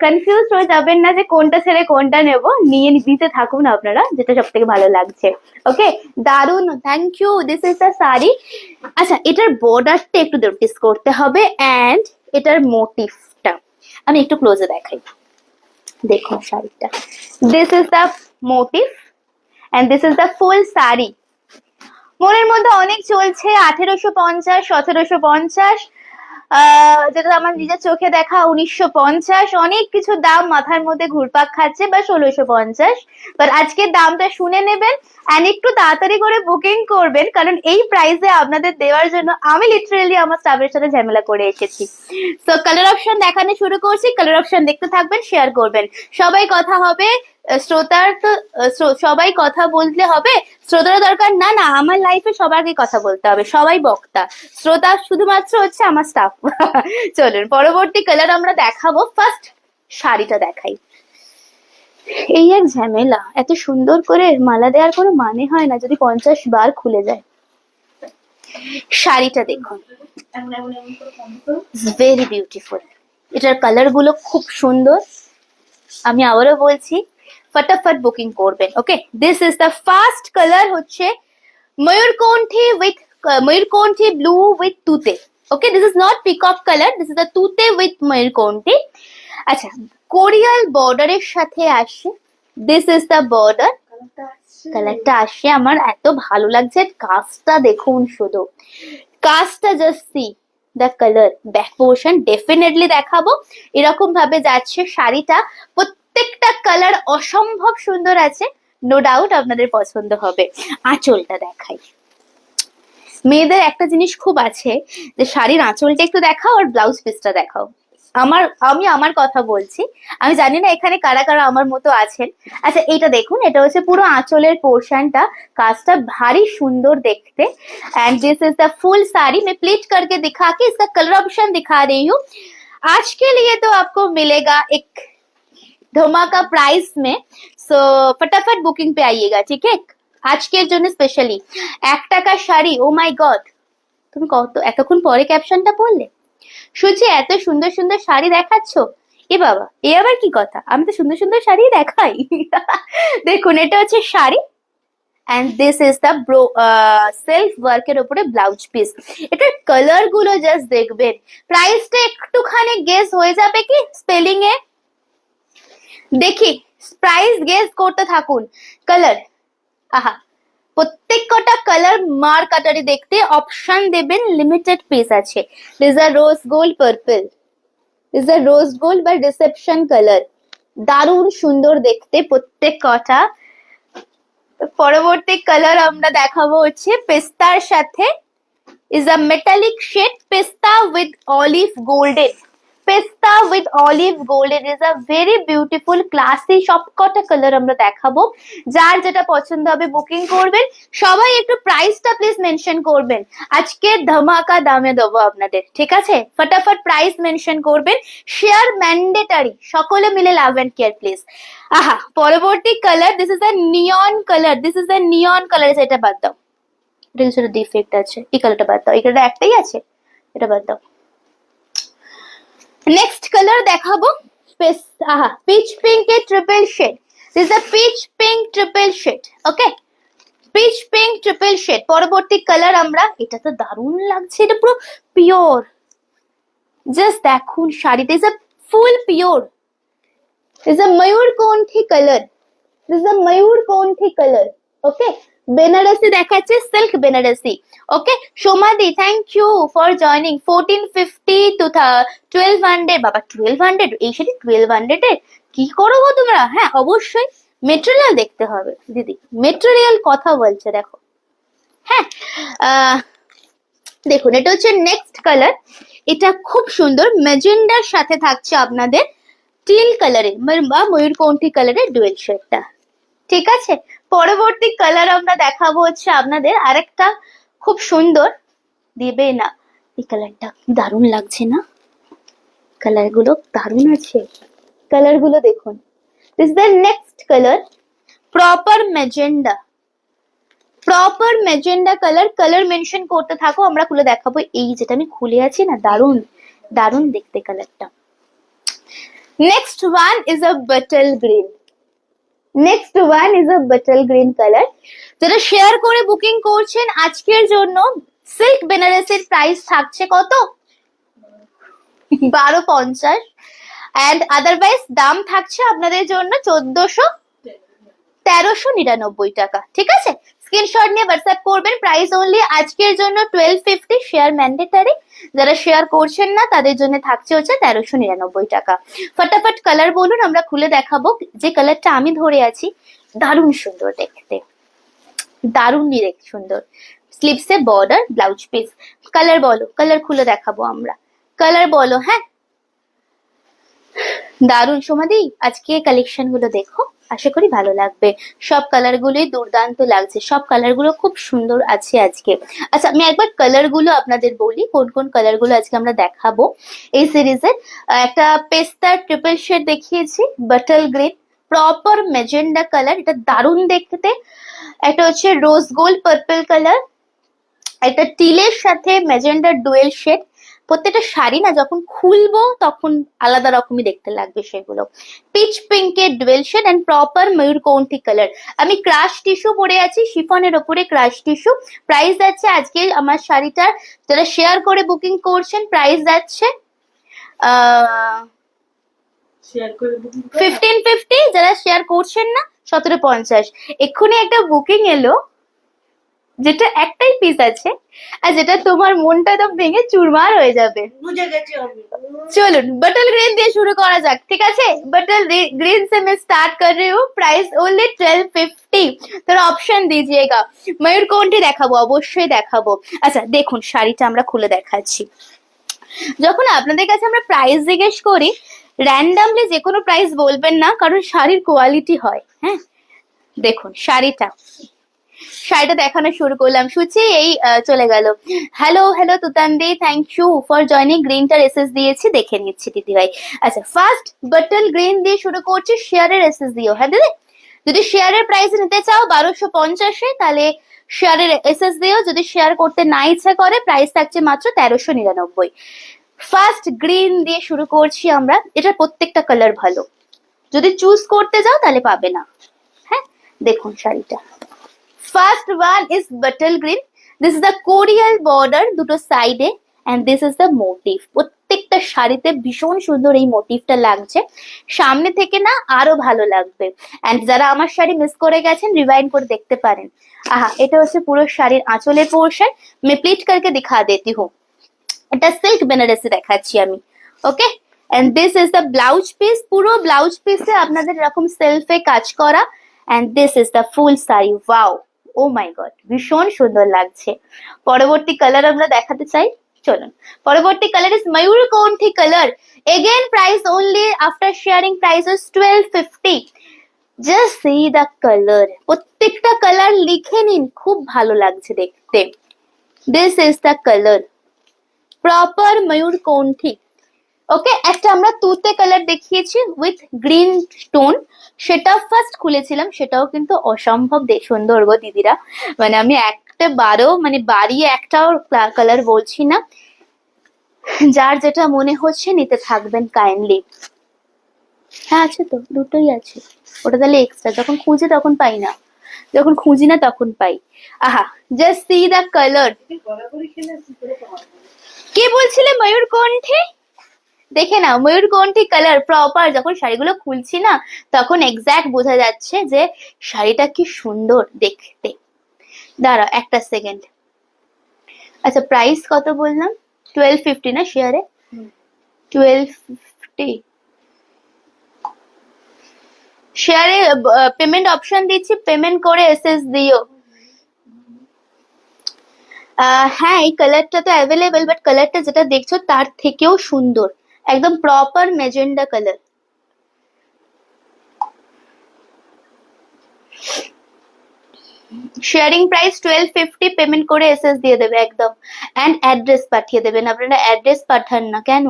কনফিউজ হয়ে যাবেন না যে কোনটা ছেড়ে কোনটা নেব, নিয়ে দিতে থাকুন আপনারা, যেটা সব থেকে ভালো লাগছে। ওকে, দারুন, thank you. This is the sari. আচ্ছা, এটার বর্ডারটা একটু নোটিস করতে হবে, অ্যান্ড এটার মোটিভটা আমি একটু ক্লোজে দেখাই। দেখুন শাড়িটা, this is the motif and this is the full sari. মনের মধ্যে অনেক চলছে 1850, 1750, যেটা আমার নিজের চোখে দেখা 1950, অনেক কিছু দাম মাথার মধ্যে ঘুরপাক খাচ্ছে, বা 1650। বাট আজকের দামটা শুনে নেবেন এন্ড একটু তাড়াতাড়ি করে বুকিং করবেন, কারণ এই প্রাইসে আপনাদের দেওয়ার জন্য আমি লিটারেলি আমার স্টাফের সাথে ঝামেলা করে এসেছি। তো কালার অপশন দেখানো শুরু করছি, কালার অপশন দেখতে থাকবেন, শেয়ার করবেন। সবাই কথা হবে, শ্রোতার তো সবাই কথা বলতে হবে, শ্রোতার দরকার না, না আমার লাইফে সবাইকে কথা বলতে হবে, সবাই বক্তা, শ্রোতা শুধুমাত্র হচ্ছে আমার স্টাফ। চলুন পরবর্তী কালার আমরা দেখাবো। ফার্স্ট শাড়িটা দেখাই। এই এক ঝামেলা, এত সুন্দর করে মালা দেওয়ার কোনো মানে হয় না যদি 50 বার খুলে যায়। শাড়িটা দেখুন, ভেরি বিউটিফুল। এটার কালার গুলো খুব সুন্দর। আমি আবারও বলছি, ফটাফট বুকিং করবেন। Okay, this is the first colour, হচ্ছে ময়ূরকণ্ঠী ব্লু উইথ তুতে। Okay, this is not peacock colour, this is the তুতে উইথ ময়ূরকণ্ঠী। আচ্ছা, কোরিয়াল বর্ডারের সাথে আসে, দিস ইজ দ্য বর্ডার। কালারটা আসে, আমার এত ভালো লাগছে, কাজটা দেখুন শুধু, কাজটা just see the colour. Back portion definitely দেখাবো। এরকম ভাবে যাচ্ছে শাড়িটা, প্রত্যেকটা কালার অসম্ভব সুন্দর আছে, নো ডাউট আপনাদের পছন্দ হবে। আঁচলটা দেখাই। মেয়েদের একটা জিনিস খুব আছে, যে শাড়ির আঁচলটা একটু দেখাও আর ব্লাউজ পিসটা দেখাও। আমি আমার কথা বলছি, আমি জানি না এখানে কারা কারা আমার মতো আছেন। আচ্ছা, এইটা দেখুন, এটা হচ্ছে পুরো আঁচলের পোর্শনটা, কাজটা ভারী সুন্দর দেখতে। And this is the full sari. मैं प्लीट करके दिखा के इसका कलर ऑप्शन दिखा रही हूँ। आज के लिए तो आपको मिलेगा एक धमाका प्राइस में, सो फटाफट बुकिंग पे आइएगा, ठीक है? আজকের জন্য স্পেশালি 1 টাকার শাড়ি। ও মাই গড, তুমি কত এতক্ষণ পরে ক্যাপশনটা পড়লে? শুনছি এত সুন্দর সুন্দর শাড়ি দেখাচ্ছ, এ বাবা, এ আবার কি কথা? আমি তো সুন্দর সুন্দর শাড়ি দেখাই। দেখুন, এটা হচ্ছে sari, and this is the self ওয়ার্কের উপরে ব্লাউজ পিস। এটার কালার গুলো জাস্ট দেখবেন। প্রাইসটা একটুখানি গেস হয়ে যাবে কি স্পেলিং এ? দেখি, প্রাইস গেস করতে থাকুন। কালার, আহা, প্রত্যেক কটা কালার মার কাটারি দেখতে। অপশন দেবেন, লিমিটেড পিস আছে। This are rose gold purple, this are rose gold বা রিসেপশন কালার, দারুণ সুন্দর দেখতে প্রত্যেক কটা। পরবর্তী কালার আমরা দেখাবো হচ্ছে পেস্তার সাথে, ইজ আ মেটালিক শেড, পেস্তা উইথ অলিভ গোল্ডেন। পেস্তা with olive golden is a very beautiful classy. সবকটা কালার আমরা দেখাবো, যার যেটা পছন্দ হবে বুকিং করবেন। সবাই একটু প্রাইসটা প্লিজ মেনশন করবেন, আজকে ধামাকা দামে দেবো আপনাদের, ঠিক আছে? ফটাফট প্রাইস মেনশন করবেন, শেয়ার ম্যান্ডেটারি। সকলে মিলে লাভ এন্ড কেয়ার প্লিজ। আহা, পরবর্তী colour, this is a neon colour, this is a neon colour. এটা বাদ দাও, এটা কিছু ডিফেক্ট আছে, এই কালারটা বাদ দাও, এই কালারটা একটাই আছে, এটা বাদ দাও। নেক্সট কালার দেখাবো, আহা, পিচ পিঙ্ক এর triple shade. This is a peach pink triple shade. Okay, peach pink triple shade. পরবর্তী কালার আমরা, এটা তো দারুণ লাগছে, এটা পুরো পিওর। জাস্ট দেখুন শাড়িটা, is a full pure. This is a Mayurkonthi color. This is a Mayurkonthi color. Okay. Benarasi দেখাচ্ছে silk Benarasi. Okay. Shomadhi, thank you for joining. 1450 to 1200. বাবা 1200 এই শাড়ি 1200 এর কি করো গো তোমরা? হ্যাঁ অবশ্যই মেটেরিয়াল দেখতে হবে দিদি, মেটেরিয়াল কথা বলছে দেখো। হ্যাঁ দেখুন এটা হচ্ছে নেক্সট কালার, এটা খুব সুন্দর ম্যাজেন্ডার সাথে থাকছে আপনাদের টিল কালারের বা ময়ূরকণ্ঠী কালারের ডুয়েল শেডটা। ঠিক আছে, পরবর্তী কালার আমরা দেখাবো হচ্ছে আপনাদের আরেকটা খুব সুন্দর, দিবে না এই কালারটা কি দারুণ লাগছে না, কালার গুলো দারুণ আছে, কালার গুলো দেখুন। This is the next colour, proper magenta, proper magenta colour. Colour mention করতে থাকো, আমরা খুলে দেখাবো। এই যেটা আমি খুলে আছি না, দারুণ দারুণ দেখতে কালারটা। Next one is a bottle green, next one is a bottle green colour, যেটা শেয়ার করে বুকিং করছেন আজকের জন্য সিল্ক বেনারসির প্রাইস থাকছে কত? 1250 এন্ড আদারওয়াইজ দাম থাকছে আপনাদের জন্য 1399 টাকা। ঠিক আছে, স্ক্রিনশট নিয়ে হোয়াটসঅ্যাপ করবেন। প্রাইস অনলি আজকের জন্য 1250, শেয়ার ম্যান্ডেটারি, যারা শেয়ার করছেন না তাদের জন্য থাকছে হচ্ছে 1399 টাকা। ফটাফট কালার বলুন, আমরা খুলে দেখাবো। যে কালারটা আমি ধরে আছি দারুণ সুন্দর দেখতে, দারুণ সুন্দর, স্লিভসে বর্ডার, ব্লাউজ পিস। কালার বলো, কালার খুলে দেখাবো আমরা, কালার বলো। হ্যাঁ দারুণ সমাধি, আজকে কালেকশন গুলো দেখো, আশা করি ভালো লাগবে। সব কালার গুলোই দুর্দান্ত লাগছে, সব কালার গুলো খুব সুন্দর আছে আজকে। আচ্ছা আমি একবার কালার গুলো আপনাদের বলি, কোন কোন কালার গুলো আজকে আমরা দেখাবো এই সিরিজের। একটা পেস্তা ট্রিপল শেড দেখিয়েছি, bottle green, proper magenta colour, এটা দারুণ দেখতে। একটা হচ্ছে রোজ গোল্ড পার্পল কালার, একটা টিলের সাথে ম্যাজেন্ডার ডুয়েল শেড। প্রত্যেকটা শাড়ি না যখন খুলবো তখন আলাদা রকমই দেখতে লাগবে সেগুলো। পিচ পিঙ্কের ডুয়েল শেড এন্ড প্রপার ময়ূরকণ্ঠী কালার। আমি ক্রাশ টিস্যু পরে আছি, শিফনের ওপরে ক্রাশ টিস্যু। প্রাইস যাচ্ছে আজকে আমার শাড়িটার, যারা শেয়ার করে বুকিং করছেন প্রাইস যাচ্ছে শেয়ার করে বুকিং 1550, যারা শেয়ার করছেন না 1750। এক্ষুনি একটা বুকিং এলো যেটা একটাই পিস আছে, আর যেটা তোমার মনটা একদম ভেঙে চুরমার হয়ে যাবে। বুঝে গেছি আমি। चलो बटल ग्रीन দিয়ে শুরু করা যাক, ঠিক আছে? बटल ग्रीन से मैं स्टार्ट कर रही हूँ, प्राइस ओनली 1250। তোরা অপশন দিজিएगा। ময়ূরকণ্ঠী দেখাবো, অবশ্যই দেখাবো। আচ্ছা দেখুন শাড়িটা আমরা খুলে দেখাচ্ছি। যখন আপনাদের কাছে আমরা প্রাইস জিজ্ঞেস করি, র্যান্ডামলি যে কোনো প্রাইস বলবেন না, কারণ শাড়ির কোয়ালিটি হয়। হ্যাঁ দেখুন শাড়িটা, শাড়িটা দেখানো শুরু করলাম। সুচি এই চলে গেল। হ্যালো হ্যালো তুতান্দি, থ্যাংক ইউ ফর জয়নিং। গ্রিনটার এসএস দিয়েছি, দেখে নিচ্ছি দিদি ভাই। আচ্ছা ফার্স্ট বাটল গ্রিন দিয়ে শুরু করছি, শেয়ারের এসএস দিও। হ্যাঁ দিদি, যদি শেয়ারের প্রাইস নিতে চাও 1250, তাহলে শেয়ারের এসএস দিও। যদি শেয়ার করতে না ইচ্ছা করে, প্রাইস থাকছে মাত্র 1399। ফার্স্ট গ্রিন দিয়ে শুরু করছি আমরা। এটা প্রত্যেকটা কালার ভালো, যদি চুজ করতে যাও তাহলে পাবে না। হ্যাঁ দেখুন শাড়িটা, first one is bottle green. This is the korial border দুটো সাইডে, and this is the motif. প্রত্যেকটা শাড়িতে ভীষণ সুন্দর এই মোটিভটা লাগছে, সামনে থেকে না আরো ভালো লাগবে। এন্ড যারা আমার শাড়ি মিস করে গেছেন রিভাইন্ড করে দেখতে পারেন। আহা, এটা হচ্ছে পুরো শাড়ির আঁচলের পোর্শন। मैं प्लीट करके दिखा देती हूँ, এটা সিল্ক বেনারসি দেখাচ্ছি আমি। Okay, and this is the blouse piece. পুরো ব্লাউজ পিসে আপনাদের এরকম সেলফে কাজ করা, and this is the full sari. Wow, oh my god, ভীষণ সুন্দর লাগছে। পরবর্তী কালার আমরা দেখাতে চাই, চলুন। পরবর্তী কালার ইজ ময়ূরকণ্ঠী colour. Again price only after sharing price is 1250। Just see the colour, প্রত্যেকটা কালার লিখে নিন, খুব ভালো লাগছে দেখতে। This is the colour, proper ময়ূরকণ্ঠী। ওকে, একটা আমরা তুতে কালার দেখিয়েছি উইথ গ্রিন স্টোন, সেটা ফার্স্ট খুলেছিলাম, সেটাও কিন্তু অসম্ভব সুন্দর গো দিদিরা। মানে আমি একটা বারও মানে বাড়িয়ে একটাও কালার বলছি না, যার যেটা মনে হচ্ছে নিতে থাকবেন কাইন্ডলি। হ্যাঁ আছে তো, দুটোই আছে। ওটা তাহলে এক্সট্রা, যখন খুঁজি তখন পাই না, যখন খুঁজি না তখন পাই। আহা, জাস্ট সি দ্য কালার। গড়াগড়ি খেলে কি করে পাওয়া কে বলছিলে ময়ূরকণ্ঠী? দেখে না ময়ূরকণ্ঠী কালার প্রপার, যখন শাড়িগুলো খুলছি না তখন এক্স্যাক্ট বোঝা যাচ্ছে যে শাড়িটা কি সুন্দর দেখতে। দাঁড়াও একটা সেকেন্ড। আচ্ছা প্রাইস কত বললাম? 1250 না শেয়ারে? 1250 শেয়ারে। পেমেন্ট অপশন দিচ্ছি, পেমেন্ট করে এসএস দিও। হ্যাঁ এই কালারটা তো অ্যাভেলেবেল, বাট কালারটা যেটা দেখছো তার থেকেও সুন্দর, একদম proper magenta colour. Sharing price 1250, payment করে এসএস দিয়ে দেবে একদম, অ্যান্ড অ্যাড্রেস পাঠিয়ে দেবেন। আপনারা অ্যাড্রেস পাঠান না কেন?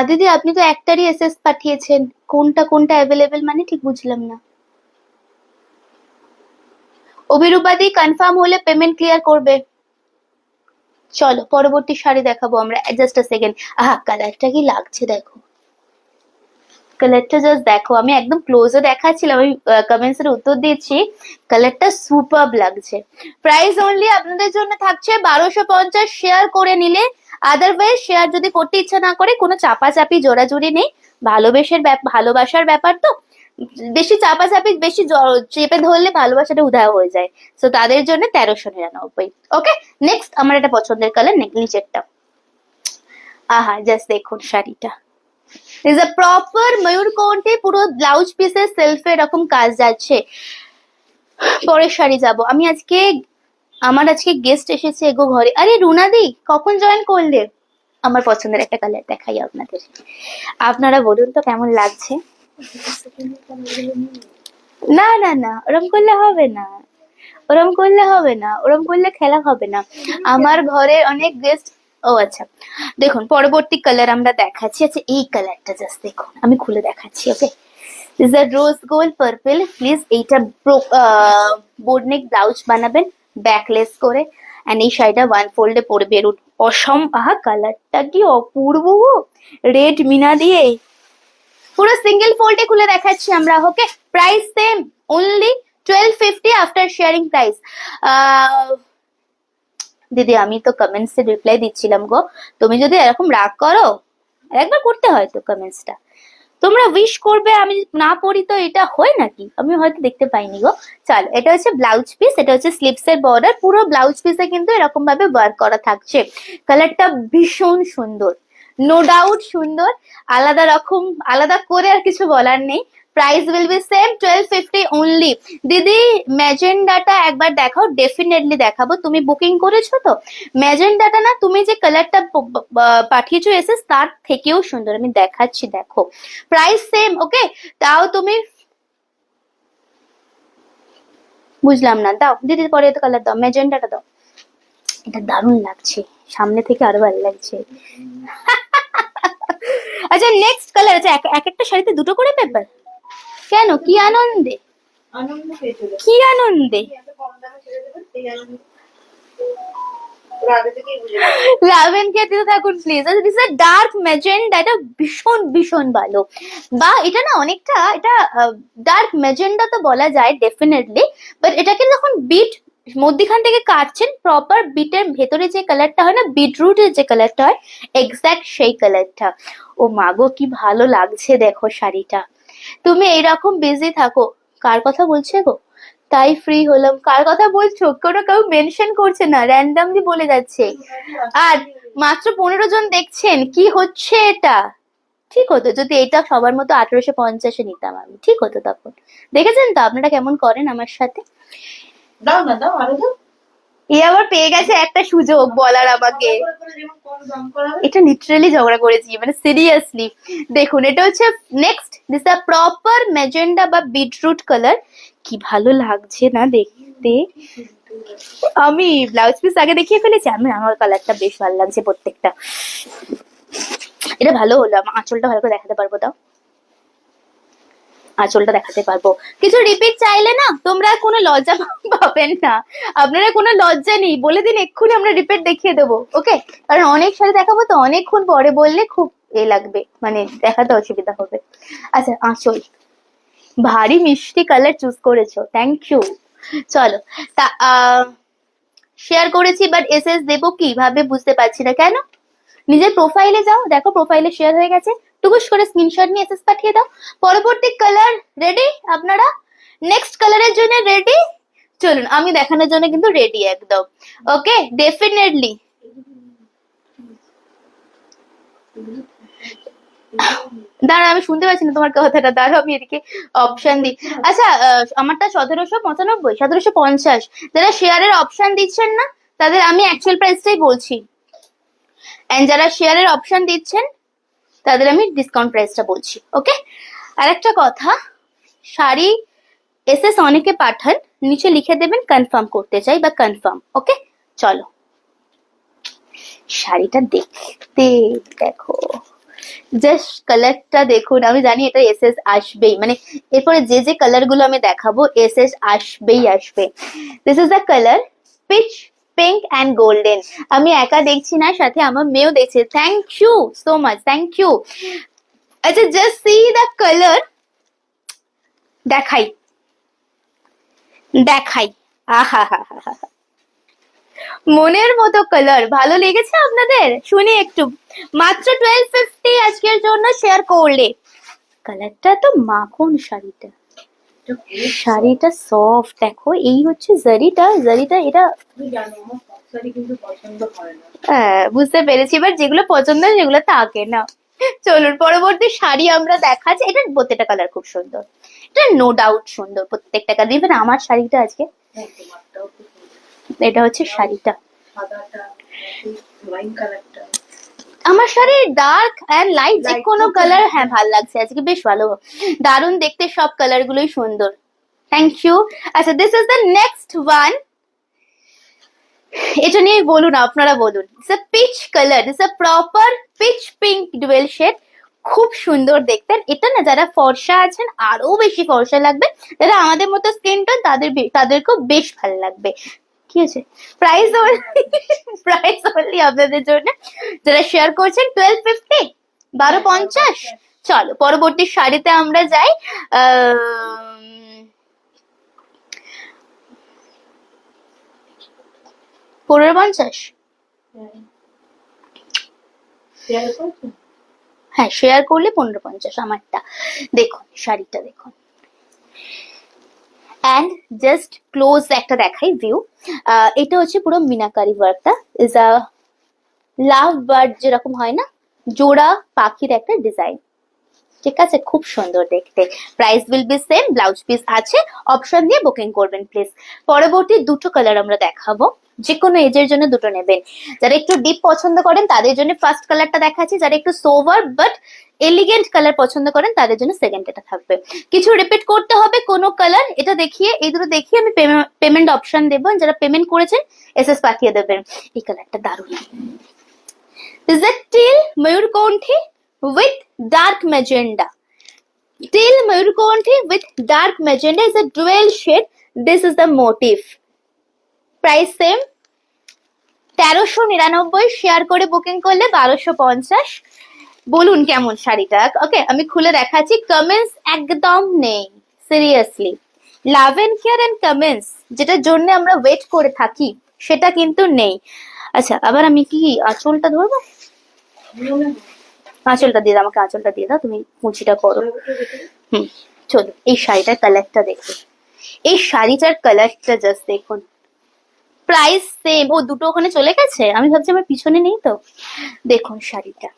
দিদি আপনি তো একটারই এসএস পাঠিয়েছেন, কোনটা কোনটা অ্যাভেলেবেল মানে ঠিক বুঝলাম না। অভিরূপাদি কনফার্ম হলে পেমেন্ট ক্লিয়ার করবে। চলো পরবর্তী শাড়ি দেখাবো আমরা। জাস্ট আ সেকেন্ড। আহা কালারটা কি লাগছে দেখো, কালারটা জাস্ট দেখো। আমি একদম ক্লোজে দেখাচ্ছিলাম, আমি কমেন্টস এর উত্তর দিচ্ছি। কালারটা সুপারব লাগছে। প্রাইস অনলি আপনাদের জন্য থাকছে 1250, শেয়ার করে নিলে। আদারওয়াইজ শেয়ার যদি করতে ইচ্ছা না করে, কোনো চাপাচাপি জোরাজুরি নেই। ভালোবাসার ব্যাপার তো, বেশি চাপাচাপি বেশি চেপে ধরলে ভালোবাসাটা উধাও হয়ে যায়। তো তাদের জন্য 1399। ওকে নেক্সট আমার একটা পছন্দের কালার, নিচেরটা। আহা জাস্ট দেখুন শাড়িটা, ইজ আ প্রপার ময়ূরকণ্ঠী, পুরো ব্লাউজ পিসের সেলফে এরকম কাজ যাচ্ছে। পরের শাড়ি যাব আমি আজকে। আমার আজকে গেস্ট এসেছে এগো ঘরে। আরে রুনাদি কখন জয়েন করলে? আমার পছন্দের একটা কালার দেখাই আপনাদের, আপনারা বলুন তো কেমন লাগছে। না না না ওরম করলে হবে না, ওরম করলে হবে না, ওরম করলে খেলা হবে না। আমার ঘরে অনেক গেস্ট। ও আচ্ছা দেখুন পরবর্তী কালার আমরা দেখাচ্ছি। আচ্ছা এই কালারটা জাস্ট দেখুন, আমি খুলে দেখাচ্ছি। Okay this are rose gold purple. Please এইটা বোর্ড নেক ব্লাউজ বানাবেন ব্যাকলেস করে, এন্ড এই শাড়িটা ওয়ান ফোল্ডে পরে বেরুন। আহা কালারটা কি অপূর্ব, রেড মিনা দিয়ে পুরো সিঙ্গেল ফোল্ডে খুলে দেখাচ্ছি আমরা। Okay price same, only 1250 after sharing price. দিদি আমি তো কমেন্টস এ রিপ্লাই দিচ্ছিলাম গো, তুমি যদি এরকম রাগ করো, একবার করতে হয় তো কমেন্টসটা, তোমরা উইশ করবে আমি না পড়ি তো এটা হয় নাকি? আমি হয়তো দেখতে পাইনি গো। চলো এটা হচ্ছে ব্লাউজ পিস, এটা হচ্ছে স্লিপস এর বর্ডার, পুরো ব্লাউজ পিসে কিন্তু এরকম ভাবে ওয়ার্ক করা থাকছে। কালারটা ভীষণ সুন্দর, নো ডাউট সুন্দর, আলাদা রকম, আলাদা করে আর কিছু বলার নেই। Price will be same 1250 only. দিদি ম্যাজেন্ডাটা একবার দেখাও। ডেফিনেটলি দেখাবো, তুমি বুকিং করেছো তো। ম্যাজেন্ডাটা না, তুমি যে কালারটা পাঠিয়েছো এসএস তার থেকেও সুন্দর, আমি দেখাচ্ছি দেখো। প্রাইস সেম ওকে, তাও তুমি বুঝলাম না। দাও দিদি পরে তো কালার দাও, ম্যাজেন্ডাটা দাও। এটা দারুণ লাগছে, সামনে থেকে আরো ভালো লাগছে। আচ্ছা নেক্সট কালার। আচ্ছা এক একটা শাড়িতে দুটো করে পেপার কেন? কি আনন্দে, আনন্দ পেয়ে চলে কি আনন্দে। এত কম দামে ছেড়ে দেবে সেই আনন্দ ওরা আগে থেকেই বুঝে গেছে। লাভেন কে দিতে থাকুন প্লিজ। আচ্ছা দিস ইজ ডার্ক ম্যাজেন্ডা, এটা ভীষণ ভীষণ ভালো। বা এটা না অনেকটা, এটা ডার্ক ম্যাজেন্ডা তো বলা যায় ডেফিনেটলি, বাট এটাকে যখন বিট মধ্যখান থেকে কাটছেন, প্রপার বিটের ভেতরে যে কালারটা হয় না, বিটরুটের যে কালারটা হয়, এক্স্যাক্ট সেই কালারটা। ও মাগো কি ভালো লাগছে দেখো শাড়িটা। তুমি এইরকম বিজি থাকো। কার কথা বলছে গো? তাই ফ্রি হলাম। কার কথা বলছো? কোনো কেউ মেনশন করছে না, র্যান্ডামলি বলে যাচ্ছে। আর মাত্র 15 জন দেখছেন, কি হচ্ছে এটা? ঠিক হতো যদি এটা সবার মতো 1850-এ নিতাম আমি, ঠিক হতো তখন। দেখেছেন তো আপনারা কেমন করেন আমার সাথে। দাও না দাও আরো দাও। এ আবার পেয়ে গেছে একটা সুযোগ বলার আমাকে। যেমন কম দাম করা হয়। এটা লিটারালি ঝগড়া করেছি, মানে সিরিয়াসলি। দেখুন এটা হচ্ছে next, this a proper magenta বা বিটরুট কালার। কি ভালো লাগছে না দেখতে। আমি ব্লাউজ পিস আগে দেখিয়ে ফেলেছি, আমার কালারটা বেশ ভালো লাগছে প্রত্যেকটা। এটা ভালো হলো, আমার আঁচলটা ভালো করে দেখাতে পারবো। দাও আঁচলটা দেখাতে পারবো। কিছু রিপিট চাইলে না তোমরা কোনো লজ্জা পাবেন না, আপনারা কোনো লজ্জা নেই, বলে দিন এক্ষুনি আমরা রিপিট দেখিয়ে দেবো। ওকে কারণ অনেক শাড়ি দেখাবো তো, অনেকক্ষণ পরে বললে খুব লাগবে, মানে দেখাতে অসুবিধা হবে। আচ্ছা আঁচল, ভারী মিষ্টি কালার চুজ করেছো, থ্যাংক ইউ। চলো তা শেয়ার করেছি, বাট এসএস দেবো কিভাবে বুঝতে পারছি না। কেন? নিজের প্রোফাইলে যাও, দেখো প্রোফাইলে শেয়ার হয়ে গেছে, টুকুস করে স্ক্রিনশট নিয়ে এসএস পাঠিয়ে দাও। পরবর্তী কালার রেডি আপনারা? নেক্সট কালারের জন্য রেডি? চলুন আমি দেখানোর জন্য কিন্তু রেডি একদম। ওকে, ডেফিনেটলি। দাঁড়া, আমি শুনতে পাচ্ছি না তোমার কথাটা, দাঁড়াও আমি এদিকে অপশন দিই। আচ্ছা, আমারটা 1795, 1750। যারা শেয়ারের অপশন দিচ্ছেন না তাদের আমি অ্যাকচুয়াল প্রাইসটাই বলছি, এন্ড যারা শেয়ারের অপশন দিচ্ছেন তাদের আমি ডিসকাউন্ট প্রাইসটা বলছি। ওকে, আর একটা কথা, শাড়ি এসএস অনেকে পাঠান, নিচে লিখে দেবেন কনফার্ম করতে চাই বা কনফার্ম। ওকে, চলো শাড়িটা দেখতে দেখো, জাস্ট কালারটা দেখুন। আমি জানি এটা এসএস আসবেই, মানে এরপরে যে যে কালার গুলো আমি দেখাবো এসএস আসবেই আসবে। This is the colour peach pink and golden. আমি একা দেখছি না, সাথে আমার মেয়েও দেখছে। Thank you so much, thank you. আচ্ছা, জাস্ট সি দ্য কালার। দেখাই দেখাই, আহা হা হা হা, মনের মতো কালার। ভালো লেগেছে আপনাদের? শুনি একটু। মাত্র 1250 আজকের জন্য শেয়ার করলে। কালারটা তো মাখন শাড়িটা, শাড়িটা সফট দেখো, এই হচ্ছে জারিটা, জারিটা এটা তুমি জানো আমার সব শাড়ি কিন্তু পছন্দ হয় না। হ্যাঁ বুঝতে পেরেছি, এবার যেগুলো পছন্দ হয় সেগুলো থাকে না। চলুন পরবর্তী শাড়ি আমরা দেখাচ্ছি। এটা প্রত্যেকটা কালার খুব সুন্দর, এটা নো ডাউট সুন্দর প্রত্যেকটা কালার। ইভেন আমার শাড়িটা আজকে, হ্যাঁ, তোমারটাও খুব সুন্দর। এটা হচ্ছে শাড়িটা, সাদাটা ওয়াইন কালারটা, আমার শাড়ির ডার্ক এন্ড লাইট যে Light কোনো তো কালার, সুন্দর। হ্যাঁ ভাল লাগছে আজকে, বেশ ভালো, দারুণ দেখতে, সব কালার গুলোই সুন্দর। Thank you. আচ্ছা, this is the next one. এটা নিয়ে বলুন, আপনারা বলুন। It's a peach colour, it's a proper peach pink dual shade, খুব সুন্দর দেখতে। এটা না যারা ফর্সা আছেন আরো বেশি ফর্সা লাগবে, যারা আমাদের মতো স্কিন টোন তাদেরকেও বেশ ভালো লাগবে। কি আছে? প্রাইস প্রাইস অনলি আপনাদের জন্য যারা শেয়ার করছেন 1250, 1250। চলো পরবর্তী শাড়িতে আমরা যাই। 1550। শেয়ার করছো? হ্যাঁ শেয়ার করলে 1550 আমারটা। দেখুন শাড়িটা দেখুন, অ্যান্ড জাস্ট ক্লোজ একটা দেখাই ভিউ। এটা হচ্ছে পুরো মিনাকারি ওয়ার্কটা, ইজ আ লাভ বার্ড যেরকম হয় না, জোড়া পাখির একটা ডিজাইন। ঠিক আছে, খুব সুন্দর দেখতে। Price will be same, blouse piece আছে, অপশন দিয়ে বুকিং করবেন প্লিজ। পরবর্তী দুটো কালার আমরা দেখাবো, যে কোনো এজের জন্য দুটো নেবেন। যারা একটু ডিপ পছন্দ করেন তাদের জন্য ফার্স্ট কালারটা দেখাচ্ছি, যারা একটু সোভার বাট এলিগেন্ট কালার পছন্দ করেন তাদের জন্য সেকেন্ড এটা থাকবে। কিছু রিপিট করতে হবে কোনো কালার, এটা দেখিয়ে এই দুটো দেখিয়ে আমি পেমেন্ট অপশন দেবো, যারা পেমেন্ট করেছেন এসএস পাঠিয়ে দেবেন। এই কালারটা দারুণ, is a teal mayurkonthi with dark magenta. Teal mayurkonthi with dark magenta is a dual shade. This is the motif. Price same, 1399, share করে বুকিং করলে 1250। বলুন কেমন শাড়িটা। ওকে, আমি খুলে দেখাচ্ছি। কমেন্টস একদম নেই, seriously. Love and care and comments, যেটার জন্য আমরা ওয়েট করে থাকি, সেটা কিন্তু নেই। আচ্ছা, আবার আমি কি আঁচলটা ধরবো? আঁচলটা দিয়ে দাও আমাকে, আঁচলটা দিয়ে দাও, তুমি মুচিটা করো। চলো এই শাড়িটার কালারটা দেখুন, এই শাড়িটার কালারটা জাস্ট দেখুন। Price same. ও দুটো ওখানে চলে গেছে, আমি ভাবছি আমার পিছনে নেই তো। দেখুন শাড়িটা,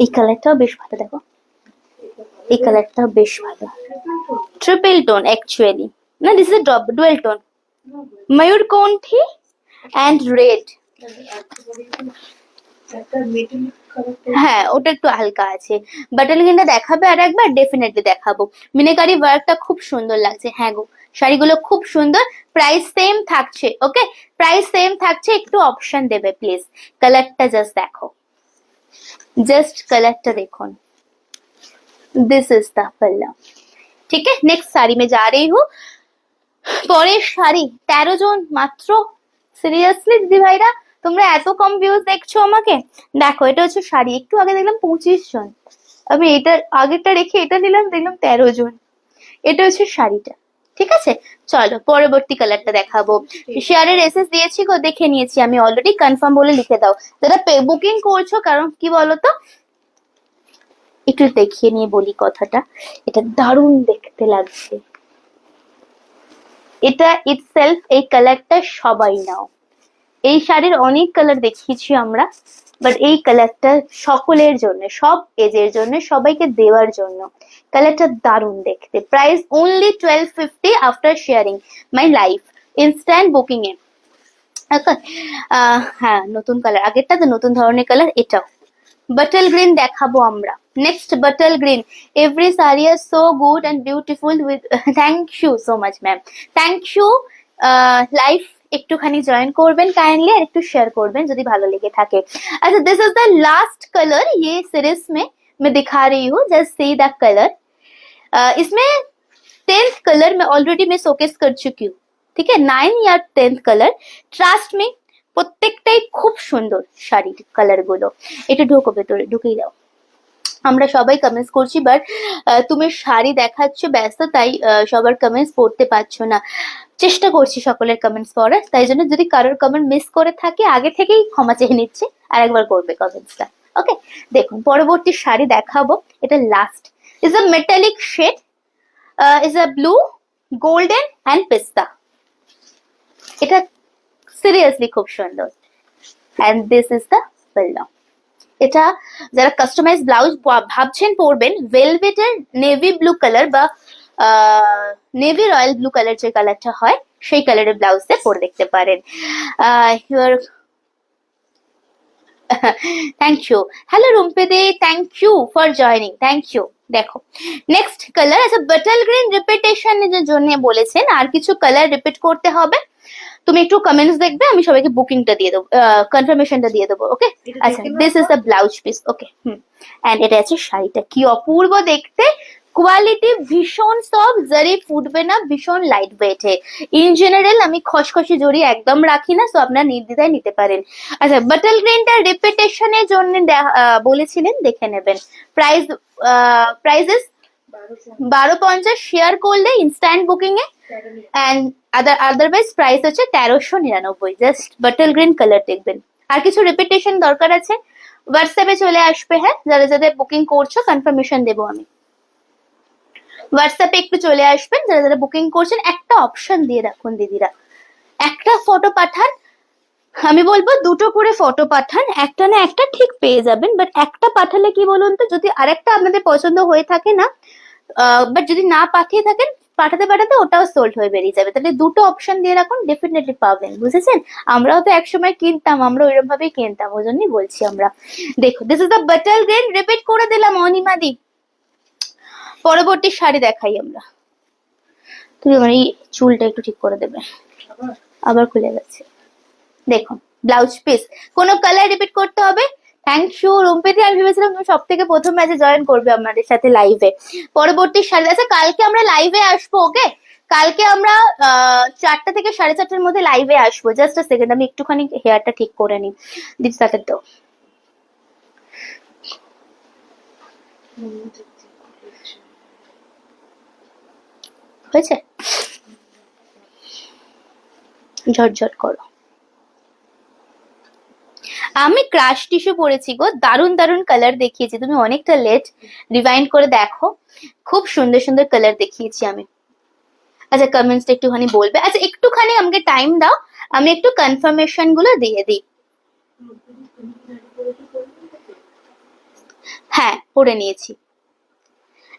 এই কালারটাও বেশ ভালো, দেখো এই কালারটাও বেশ ভালো। ট্রিপল টোন অ্যাকচুয়ালি, না দিস ইজ ডুয়েল টোন, ময়ূরকণ্ঠী অ্যান্ড রেড। একটা মিডল কালারটা, হ্যাঁ ওটা একটু হালকা আছে, বাটাল কিন্তু দেখাবে আর একবার, ডেফিনেটলি দেখাবো। মিনাকারি ওয়ার্কটা খুব সুন্দর লাগছে। হ্যাঁ গো, শাড়িগুলো খুব সুন্দর। প্রাইস সেম থাকছে। ওকে, প্রাইস সেম থাকছে, একটু অপশন দেবে প্লিজ। কালারটা জাস্ট দেখো, জাস্ট কালারটা দেখুন। This is the colour. ठीक है, नेक्स्ट साड़ी में जा रही हूँ। পরের শাড়ি 13 জন মাত্র। সিরিয়াসলি দিদি ভাইরা, তোমরা এত কম ভিউজ দেখছো আমাকে? দেখো এটা হচ্ছে শাড়ি, একটু আগে দেখলাম 25 জন, আমি এটা আগেরটা রেখে এটা নিলাম, দেখলাম 13 জন। এটা হচ্ছে শাড়িটা, ঠিক আছে, চলো পরবর্তী কালারটা দেখাবো। শেয়ারের এসএস দিয়েছি গো, দেখে নিয়েছি আমি অলরেডি, কনফার্ম বলে লিখে দাও যারা বুকিং করছো। কারণ কি বলতো, একটু দেখিয়ে নিয়ে বলি কথাটা, এটা দারুণ দেখতে লাগছে। এটা ইটসেলফ, এই কালারটা সবাই নাও। এই শাড়ির অনেক কালার দেখিয়েছি আমরা, বাট এই কালারটা সকলের জন্য, সব এজের জন্য, সবাইকে দেওয়ার জন্য। কালারটা দারুণ দেখতে। Price only 1250 after sharing my life, instant booking A. Okay, হ্যাঁ নতুন কালার, আগেরটা তো নতুন ধরনের কালার, এটাও বাটল গ্রিন দেখাবো আমরা। Next bottle green, every sari are so good and beautiful with, thank you so much ma'am, thank you. Live একটুখানি জয়েন করবেন কাইন্ডলি, আর একটু শেয়ার করবেন যদি ভালো লেগে থাকে। अच्छा this is the last colour ये सीरीज में मैं दिखा रही हूँ, जस्ट सी द कलर। इसमें 10th कलर में ऑलरेडी मैं शोकेस कर चुकी हूँ, ঠিক আছে, 9 या 10th কালার। ট্রাস্ট মি, প্রত্যেকটাই খুব সুন্দর শাড়ির কালার গুলো। এটা ঢোকো ভেতরে, ঢুকেই দাও। আমরা সবাই কমেন্টস করছি, বাট তুমি শাড়ি দেখাচ্ছ ব্যস্ত, তাই সবার কমেন্টস পড়তে পারছো না। চেষ্টা করছি সকলের কমেন্টস পড়ার, তাই জন্য যদি কারোর কমেন্ট মিস করে থাকে আগে থেকেই ক্ষমা চেয়ে নিচ্ছি, আর একবার করবে কমেন্টসটা। ওকে, দেখুন পরবর্তী শাড়ি দেখাবো, এটা last. Is a metallic shade, is a blue, golden and পেস্তা। এটা সিরিয়াসলি খুব সুন্দর, অ্যান্ড দিস ইজ দ্য বেল্লা। এটা যারা কাস্টমাইজ ব্লাউজ ভাবছেন পরবেন, ভেলভেটের নেভি ব্লু কালার বা নেভি রয়্যাল ব্লু কালার, যে কালারটা হয় সেই কালারের ব্লাউজ দিয়ে পরে দেখতে পারেন। ইউর থ্যাংক ইউ, হ্যালো রুম্পেদে, thank you for joining, thank you. দেখো নেক্সট কালার, আচ্ছা বাটল গ্রিন রিপিটেশনের জন্য বলেছেন, আর কিছু কালার রিপিট করতে হবে। তুমি একটু কমেন্টস দেখবে, আমি সবাইকে বুকিংটা দিয়ে দেবো, কনফার্মেশনটা দিয়ে দেবো। ওকে, আচ্ছা this is the blouse piece. Okay, and এটা আছে শাড়িটা, কি অপূর্ব দেখতে, কোয়ালিটি ভীষণ সফট, জারি ফুটবে না, ভীষণ লাইট ওয়েট। ইন জেনারেল আমি খসখসে জড়ি একদম রাখি না, সো আপনারা নির্দ্বিধায় নিতে পারেন। আচ্ছা বাটল গ্রিনটা রিপিটেশনের জন্য বলেছিলেন, দেখে নেবেন। প্রাইস প্রাইসেস 1250, শেয়ার করলে ইনস্ট্যান্ট বুকিং এ, এন্ড আদারওয়াইজ প্রাইস হচ্ছে 1399। জাস্ট বাটল গ্রিন কালার দেখবেন। আর কিছু রিপিটেশন দরকার আছে হোয়াটসঅ্যাপে চলে আসবে, হ্যাঁ যারা যাদের বুকিং করছো, কনফার্মেশন দেবো আমি। হোয়াটসঅ্যাপে একটু চলে আসবেন যারা যারা বুকিং করছেন, একটা অপশন দিয়ে রাখুন দিদিরা, একটা ফটো পাঠান। আমি বলবো দুটো করে ফটো পাঠান, একটা না একটা ঠিক পেয়ে যাবেন, বাট একটা পাঠালে কি বলুন তো, যদি আরেকটা আপনাদের পছন্দ হয়ে থাকে না, বাট যদি না পাঠিয়ে থাকেন, পাঠাতে পাঠাতে ওটাও সোল্ড হয়ে বেরিয়ে যাবে। তাহলে দুটো অপশন দিয়ে রাখুন, ডেফিনেটলি পাবেন, বুঝেছেন? আমরাও তো একসময় কিনতাম, আমরা ওইরকম ভাবেই কিনতাম, ওই জন্যই বলছি আমরা। দেখো this is the bottle green, repeat করে দিলাম অনিমাদি। পরবর্তী শাড়ি দেখাই আমরা। তুমি আমার এই চুলটা একটু ঠিক করে দেবে, আবার খুলে গেছে। দেখুন ব্লাউজ পিস, কোনো কালার রিপিট করতে হবে। থ্যাংক ইউ রুম্পিতি, আমি ভেবেছিলাম তুমি সব থেকে প্রথম ম্যাচে জয়েন করবে আমাদের সাথে লাইভে। পরবর্তী শাড়ি, আচ্ছা কালকে আমরা লাইভে আসবো। ওকে, কালকে আমরা 4টা থেকে 4:30টার মধ্যে লাইভে আসবো। জাস্ট আ সেকেন্ড, আমি একটুখানি হেয়ারটা ঠিক করে নিই। দিদি তাকে দাও, হয়েছে? ঝটঝট করো। আমি ক্রাশ টিস্যু পরেছি গো, দারুন দারুন কালার দেখিয়েছি, তুমি অনেকটা লেট, রিভাইন্ড করে দেখো, খুব সুন্দর সুন্দর কালার দেখিয়েছি আমি। আচ্ছা কমেন্টসটা একটুখানি বলবে, আচ্ছা একটুখানি আমাকে টাইম দাও, আমি একটু কনফার্মেশন গুলো দিয়ে দিই। হ্যাঁ পড়ে নিয়েছি।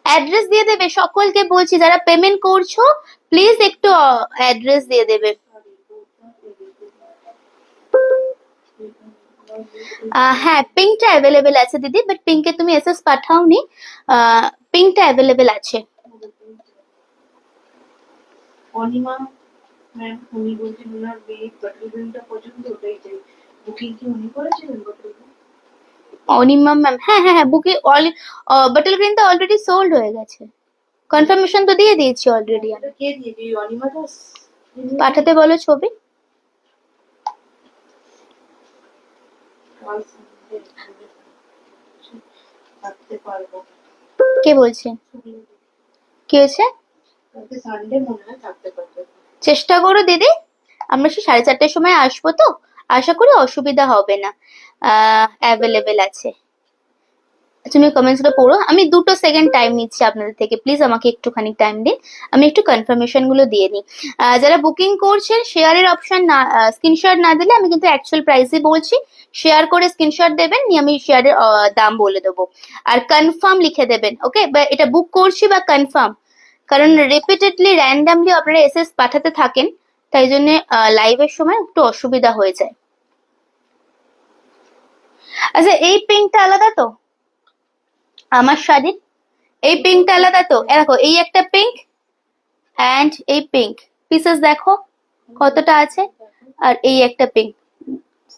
অ্যাড্রেস দিয়ে দেবে সকলকে বলছি, যারা পেমেন্ট করছো প্লিজ একটু অ্যাড্রেস দিয়ে দেবে। হ্যাঁ পিঙ্কটা অ্যাভেলেবেল আছে দিদি, বাট পিঙ্কে তুমি এসএস পাঠাওনি, পিঙ্কটা অ্যাভেলেবেল আছে। অনিমা ম্যাম উনি বলছেন ওনার মেয়ে বাটল গ্রিনটা পছন্দ, ওটাই চাই। বুকিং কি উনি করেছিলেন বাটল গ্রিন? অনিমা ম্যাম, হ্যাঁ হ্যাঁ হ্যাঁ, বুকে বাটল গ্রিন তো অলরেডি সোল্ড হয়ে গেছে, কনফার্মেশন তো দিয়ে দিয়েছি অলরেডি। এটা কে দিয়েছে? এই অনিমা দাস? পাঠাতে বলো ছবি। কাল সন্ধ্যে থাকতে পারবো। কে বলছেন? কি হয়েছে? কালকে সানডে মনে হয় থাকতে পারবে। চেষ্টা করো দিদি, আমরা সেই 4:30টার সময় আসবো, তো আশা করি অসুবিধা হবে না, অ্যাভেলেবেল আছে। তুমি কমেন্টস গুলো পড়ো, আমি 2 সেকেন্ড টাইম নিচ্ছি আপনাদের থেকে, প্লিজ আমাকে একটুখানি টাইম দিন, আমি একটু কনফার্মেশন গুলো দিয়ে নিই। যারা বুকিং করছেন শেয়ারের অপশন না, স্ক্রিনশট না দিলে আমি কিন্তু অ্যাকচুয়াল প্রাইসই বলছি, শেয়ার করে স্ক্রিনশট দেবেন, নিয়ে আমি শেয়ারের দাম বলে দেবো, আর কনফার্ম লিখে দেবেন, ওকে, বা এটা বুক করছি বা কনফার্ম, কারণ রিপিটেডলি র্যান্ডামলি আপনারা এসএস পাঠাতে থাকেন, তাই জন্য লাইভের সময় একটু অসুবিধা হয়ে যায়। আচ্ছা, এই পিঙ্কটা আলাদা তো আমার শাড়ির, এই পিঙ্কটা আলাদা তো, দেখো এই একটা পিঙ্ক অ্যান্ড এই পিঙ্ক পিসেস দেখো কতটা আছে, আর এই একটা পিঙ্ক,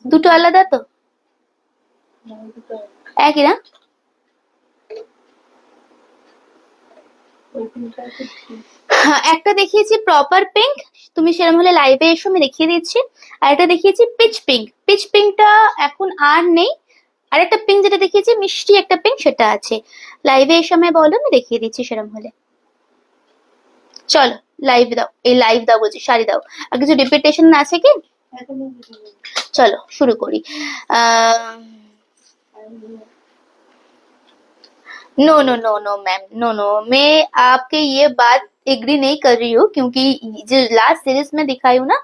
দুটো আলাদা তো, একই না? ওই পিনটা একটু হ্যাঁ, একটা দেখিয়েছি প্রপার পিঙ্ক, তুমি সেরকম হলে লাইভে এসো আমি দেখিয়ে দিচ্ছি, আর একটা দেখিয়েছি পিচ পিঙ্ক, পিচ পিঙ্কটা এখন আর নেই, আর একটা পিঙ্ক যেটা দেখিয়েছি মিষ্টি একটা পিঙ্ক সেটা আছে, লাইভে এসে আমায় বলো আমি দেখিয়ে দিচ্ছি সেরকম হলে। চলো লাইভ দাও, এই লাইভ দাও বলছি, শাড়ি দাও, আর কিছু রিপিটেশন আছে কি? এখনো কিছু নেই। चलो शुरू करी। No no no no ma'am, no no, मैं आपके ये बात एग्री नहीं कर रही हूँ, क्योंकि जो लास्ट सीरीज में दिखाई हूँ ना,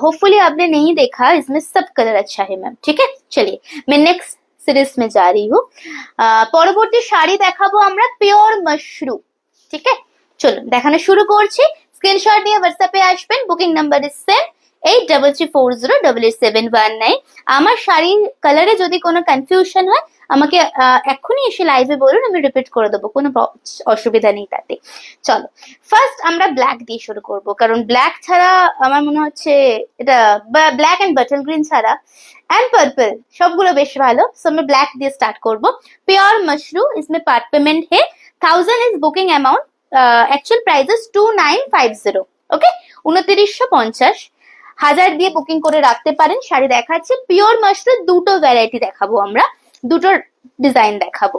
होपफुली आपने नहीं देखा, इसमें सब कलर अच्छा है मैम, ठीक है। चलिए मैं नेक्स्ट सीरीज में जा रही हूँ। পরবর্তী শাড়ি দেখাবো আমরা পিওর মাশরুম, ঠিক আছে। চলো দেখানো শুরু করছি, স্ক্রিনশট নিয়ে হোয়াটসঅ্যাপে আসবেন, বুকিং নাম্বার ইজ সেম 8334088719। আমার শাড়ির কালারে যদি কোনো কনফিউশন হয় আমাকে এক্ষুনি এসে লাইভে বলুন, আমি রিপিট করে দেবো, কোনো অসুবিধা নেই তাতে। চলো ফার্স্ট আমরা ব্ল্যাক দিয়ে শুরু করব, কারণ ব্ল্যাক ছাড়া আমার মনে হচ্ছে এটা, ব্ল্যাক এন্ড বাটল গ্রিন ছাড়া एंड पर्पल सबगुलो बेश भालो, सो मैं ब्लैक दिए स्टार्ट करब। प्योर मशरूम, इसमें पार्ट पेमेंट है 1000 is booking amount, actual price is 2950, okay 2950, 1000 দিয়ে বুকিং করে রাখতে পারেন। শাড়ি দেখাচ্ছি পিওর মাশরুম, দুটো ভ্যারাইটি দেখাবো আমরা, দুটো ডিজাইন দেখাবো,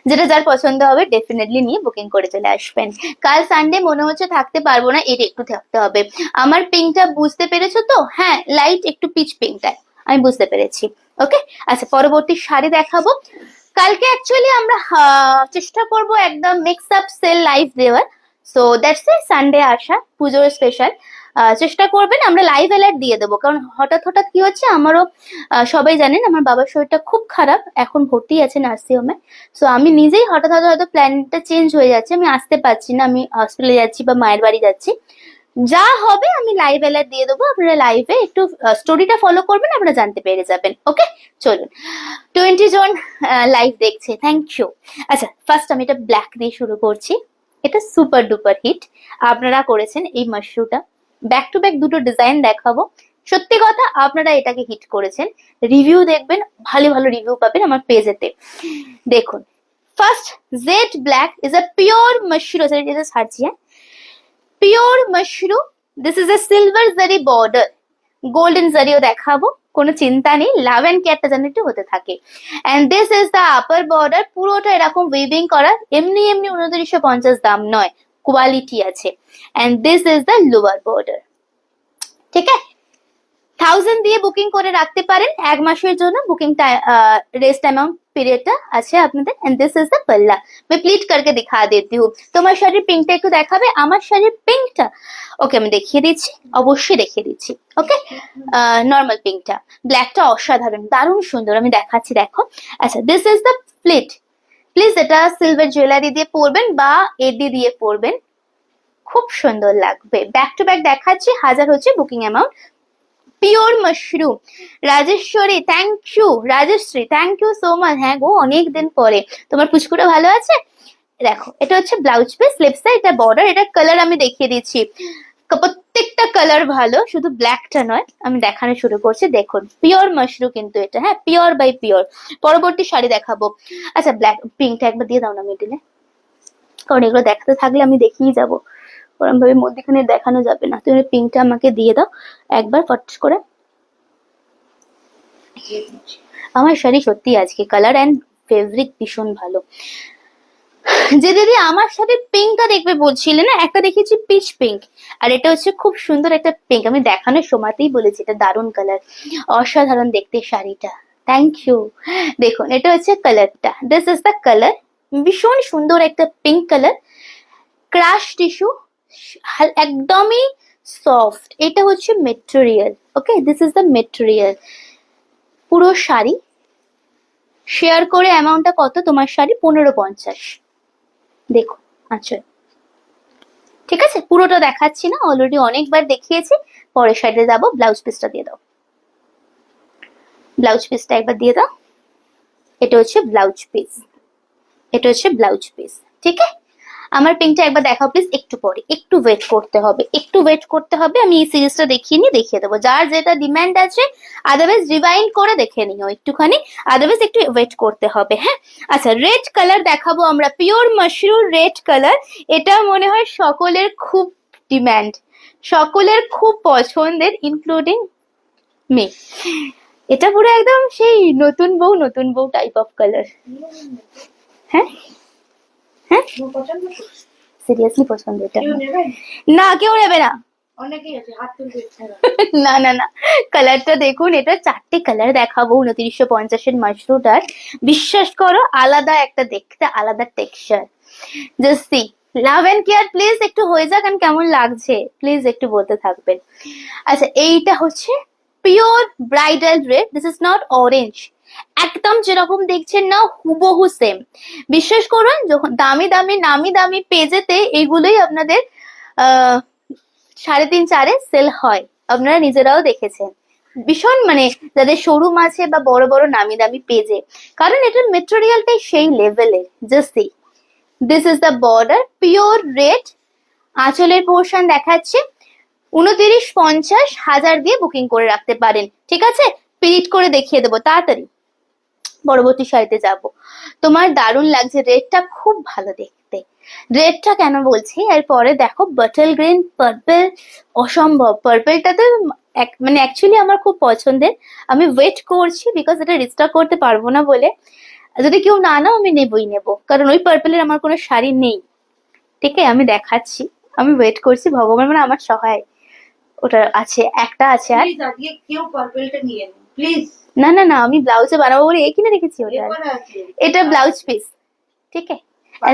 যেটা যার পছন্দ হবে ডেফিনেটলি নিয়ে বুকিং করে চলে আসবেন। কাল সানডে মনে হচ্ছে থাকতে পারবো না, এটা একটু থাকতে হবে। আমার পিঙ্কটা বুঝতে পেরেছো তো? হ্যাঁ, লাইট একটু পিচ পিঙ্কটা আমি বুঝতে পেরেছি, ওকে। আচ্ছা পরবর্তী শাড়ি দেখাবো, কালকে অ্যাকচুয়ালি আমরা চেষ্টা করব একদম মিক্স আপ সেল লাইভ দেওয়ার, সো দ্যাটস এ সানডে আসা পুজোর স্পেশাল, চেষ্টা করবেন, আমরা লাইভ অ্যালার্ট দিয়ে দেবো, কারণ হঠাৎ হঠাৎ কি হচ্ছে আমারও, সবাই জানেন আমার বাবার শরীরটা খুব খারাপ, এখন ভর্তি আছে নার্সিংহোমে, সো আমি নিজেই হঠাৎ হঠাৎ হয়তো প্ল্যানটা চেঞ্জ হয়ে যাচ্ছে, আমি আসতে পারছি না, আমি হসপিটালে যাচ্ছি বা মায়ের বাড়ি যাচ্ছি, যা হবে আমি লাইভ অ্যালার্ট দিয়ে দেবো, আপনারা লাইভে একটু স্টোরিটা ফলো করবেন, আপনারা জানতে পেরে যাবেন, ওকে। চলুন 20 জন লাইভ দেখছে, থ্যাংক ইউ। আচ্ছা ফার্স্ট আমি এটা ব্ল্যাক দিয়ে শুরু করছি, এটা সুপার ডুপার হিট, আপনারা করেছেন এই মাশরুমটা, ব্যাক টু ব্যাক দুটো ডিজাইন দেখাবো, সত্যি কথা আপনারা এটাকে হিট করেছেন, রিভিউ দেখবেন, ভালো ভালো রিভিউ পাবেন আমার পেজেতে। দেখুন first jet black is a pure mushroom, এটা ছাড়ছি, হ্যাঁ pure mushroom, this is a silver জারি বর্ডার, গোল্ডেন জারিও দেখাবো, কোনো চিন্তা নেই, লাভ এন্ড কেয়ারটা যেন একটু হতে থাকে। And this is the upper border, পুরোটা এরকম উইভিং করা, এমনি এমনি 2950 দাম নয়, কোয়ালিটি আছে। And this is the lower border, ঠিক আছে। 1000 দিয়ে বুকিং করে রাখতে পারেন, এক মাসের জন্য বুকিংটা রেস্ট অ্যামাউন্ট পিরিয়ডটা আছে আপনাদের। এন্ড দিস ইজ দ্য पल्ला, मैं प्लीट करके दिखा देती हूँ। তোমার শাড়ির পিঙ্কটা একটু দেখাবে, আমার শাড়ির পিঙ্কটা, ওকে আমি দেখিয়ে দিচ্ছি, অবশ্যই দেখিয়ে দিচ্ছি, ওকে। নর্মাল পিঙ্কটা, ব্ল্যাকটা অসাধারণ দারুণ সুন্দর, আমি দেখাচ্ছি দেখো। আচ্ছা this is the pleat, please এটা সিলভার জুয়েলারি দিয়ে পরবেন বা এডি দিয়ে পরবেন, খুব সুন্দর লাগবে। ব্যাক টু ব্যাক দেখাচ্ছি, 1000 হচ্ছে booking amount. Pure mushroom, Rajeshwari thank you, Rajashree thank you so much, হ্যাঁ গো অনেক দিন পরে, তোমার পুচকুটা ভালো আছে? দেখো এটা হচ্ছে ব্লাউজ পিস, স্লিপসটা, এটা বর্ডার, এটা কালার আমি দেখিয়ে দিচ্ছি, প্রত্যেকটা কালার ভালো, শুধু ব্ল্যাকটা নয়, আমি দেখানো শুরু করছি। দেখুন পিওর মাশরুম কিন্তু এটা, হ্যাঁ পিওর বাই পিওর। পরবর্তী শাড়ি দেখাবো, আচ্ছা ব্ল্যাক পিঙ্কটা একবার দিয়ে দাও না মিডিলে, কারণ এগুলো দেখাতে থাকলে আমি দেখিয়ে যাবো, ওরকম ভাবে মধ্যখানে দেখানো যাবে না, তুমি পিঙ্কটা আমাকে দিয়ে দাও একবার ফট করে। আমার শাড়ি সত্যি আজকে কালার এন্ড ফেব্রিক ভীষণ ভালো। যে দিদি আমার সাথে পিঙ্কটা দেখবে বলছিলে না, একটা দেখেছি পিচ পিঙ্ক, আর এটা হচ্ছে খুব সুন্দর একটা পিঙ্ক। আমি দেখানোর সময়তেই বলেছি এটা দারুণ কালার, অসাধারণ দেখতে শাড়িটা। Thank you. দেখুন এটা হচ্ছে কালারটা, দিস ইজ দ্য কালার, ভীষণ সুন্দর একটা পিঙ্ক কালার, ক্রাশ টিস্যু, একদমই সফট। এটা হচ্ছে material, okay, this is the material. পুরো শাড়ি শেয়ার করে অ্যামাউন্টটা কত, তোমার শাড়ি 1550। দেখো আচ্ছা, ঠিক আছে, পুরোটা দেখাচ্ছি না, অলরেডি অনেকবার দেখিয়েছি। পরের সাইডে যাবো, ব্লাউজ পিসটা দিয়ে দাও, ব্লাউজ পিসটা একবার দিয়ে দাও। এটা হচ্ছে ব্লাউজ পিস, এটা হচ্ছে ব্লাউজ পিস, ঠিক আছে। আমার পিঙ্কটা একবার দেখাও প্লিজ, একটু পরে, একটু ওয়েট করতে হবে, একটু ওয়েট করতে হবে। আমি এই সিরিজটা দেখিয়ে নিয়ে দেখিয়ে দেবো, যার যেটা ডিমান্ড আছে, আদারওয়াইজ রিভাইন্ড করে দেখে নিও একটুখানি, আদারওয়াইজ একটু ওয়েট করতে হবে, হ্যাঁ। আচ্ছা, রেড কালার দেখাবো আমরা, পিওর মাশরুম রেড কালার। এটা মনে হয় সকলের খুব ডিমান্ড, সকলের খুব পছন্দের, ইনক্লুডিং মি। এটা পুরো একদম সেই নতুন বউ টাইপ অফ কালার। হ্যাঁ হ্যাঁ, তোমার পছন্দ তো? সিরিয়াসলি পছন্দ এটা। কেউ নেবে? না, কেউ নেবে না। অনেকেই আছে হাত তুলবে ছাড়া। না না না, কালারটা দেখুন, এটা 4টে কালার দেখাবো 2950-এর মাশরুটার। বিশ্বাস করো, আলাদা একটা দেখতে, আলাদা texture. Just see, love and care please একটু হয়ে যাক, and কেমন লাগছে প্লিজ একটু বলতে থাকবেন। আচ্ছা, এইটা হচ্ছে pure bridal red, this is not orange. একদম যেরকম দেখছেন না, হুবহু সেম। বিশ্বাস করুন, যখন দামি দামি নামি দামি পেজেতে এগুলোই আপনাদের 3.5-4-এ সেল হয়, আপনারা নিজেরাও দেখেছেন। ভীষণ মানে যাদের শোরুম আছে বা বড় বড় নামি দামি পেজে, কারণ এটার মেটেরিয়ালটাই সেই লেভেলের। Just see, this is the border, pure red. আঁচলের পোর্শন দেখাচ্ছে 2950 দিয়ে বুকিং করে রাখতে পারেন, ঠিক আছে। পিরিট করে দেখিয়ে দেবো তাড়াতাড়ি, পরবর্তী শাড়িতে যাব। তোমার দারুণ লাগছে, রেডটা খুব ভালো দেখতে। রেডটা কেন বলছি, এরপরে দেখো বটল গ্রিন, পার্পল, অসম্ভব। পার্পলটাতে মানে অ্যাকচুয়ালি আমার খুব পছন্দের, আমি ওয়েট করছি বিকজ এটা রিস্টক করতে পারবো না বলে। যদি কেউ না নাও আমি নেবই নেবো, কারণ ওই পার্পলের আমার কোনো শাড়ি নেই, ঠিক আছে। আমি দেখাচ্ছি, আমি ওয়েট করছি, ভগবান মানে আমার সহায়। ওটা আছে, একটা আছে আর। প্লিজ আজকে কেউ পার্পলটা নিয়ে নিন প্লিজ। না না না, আমি ব্লাউজে বানাবো বলে এই কিনে রেখেছি ওটা। এরপরে আছে এটা ব্লাউজ পিস, ঠিক আছে,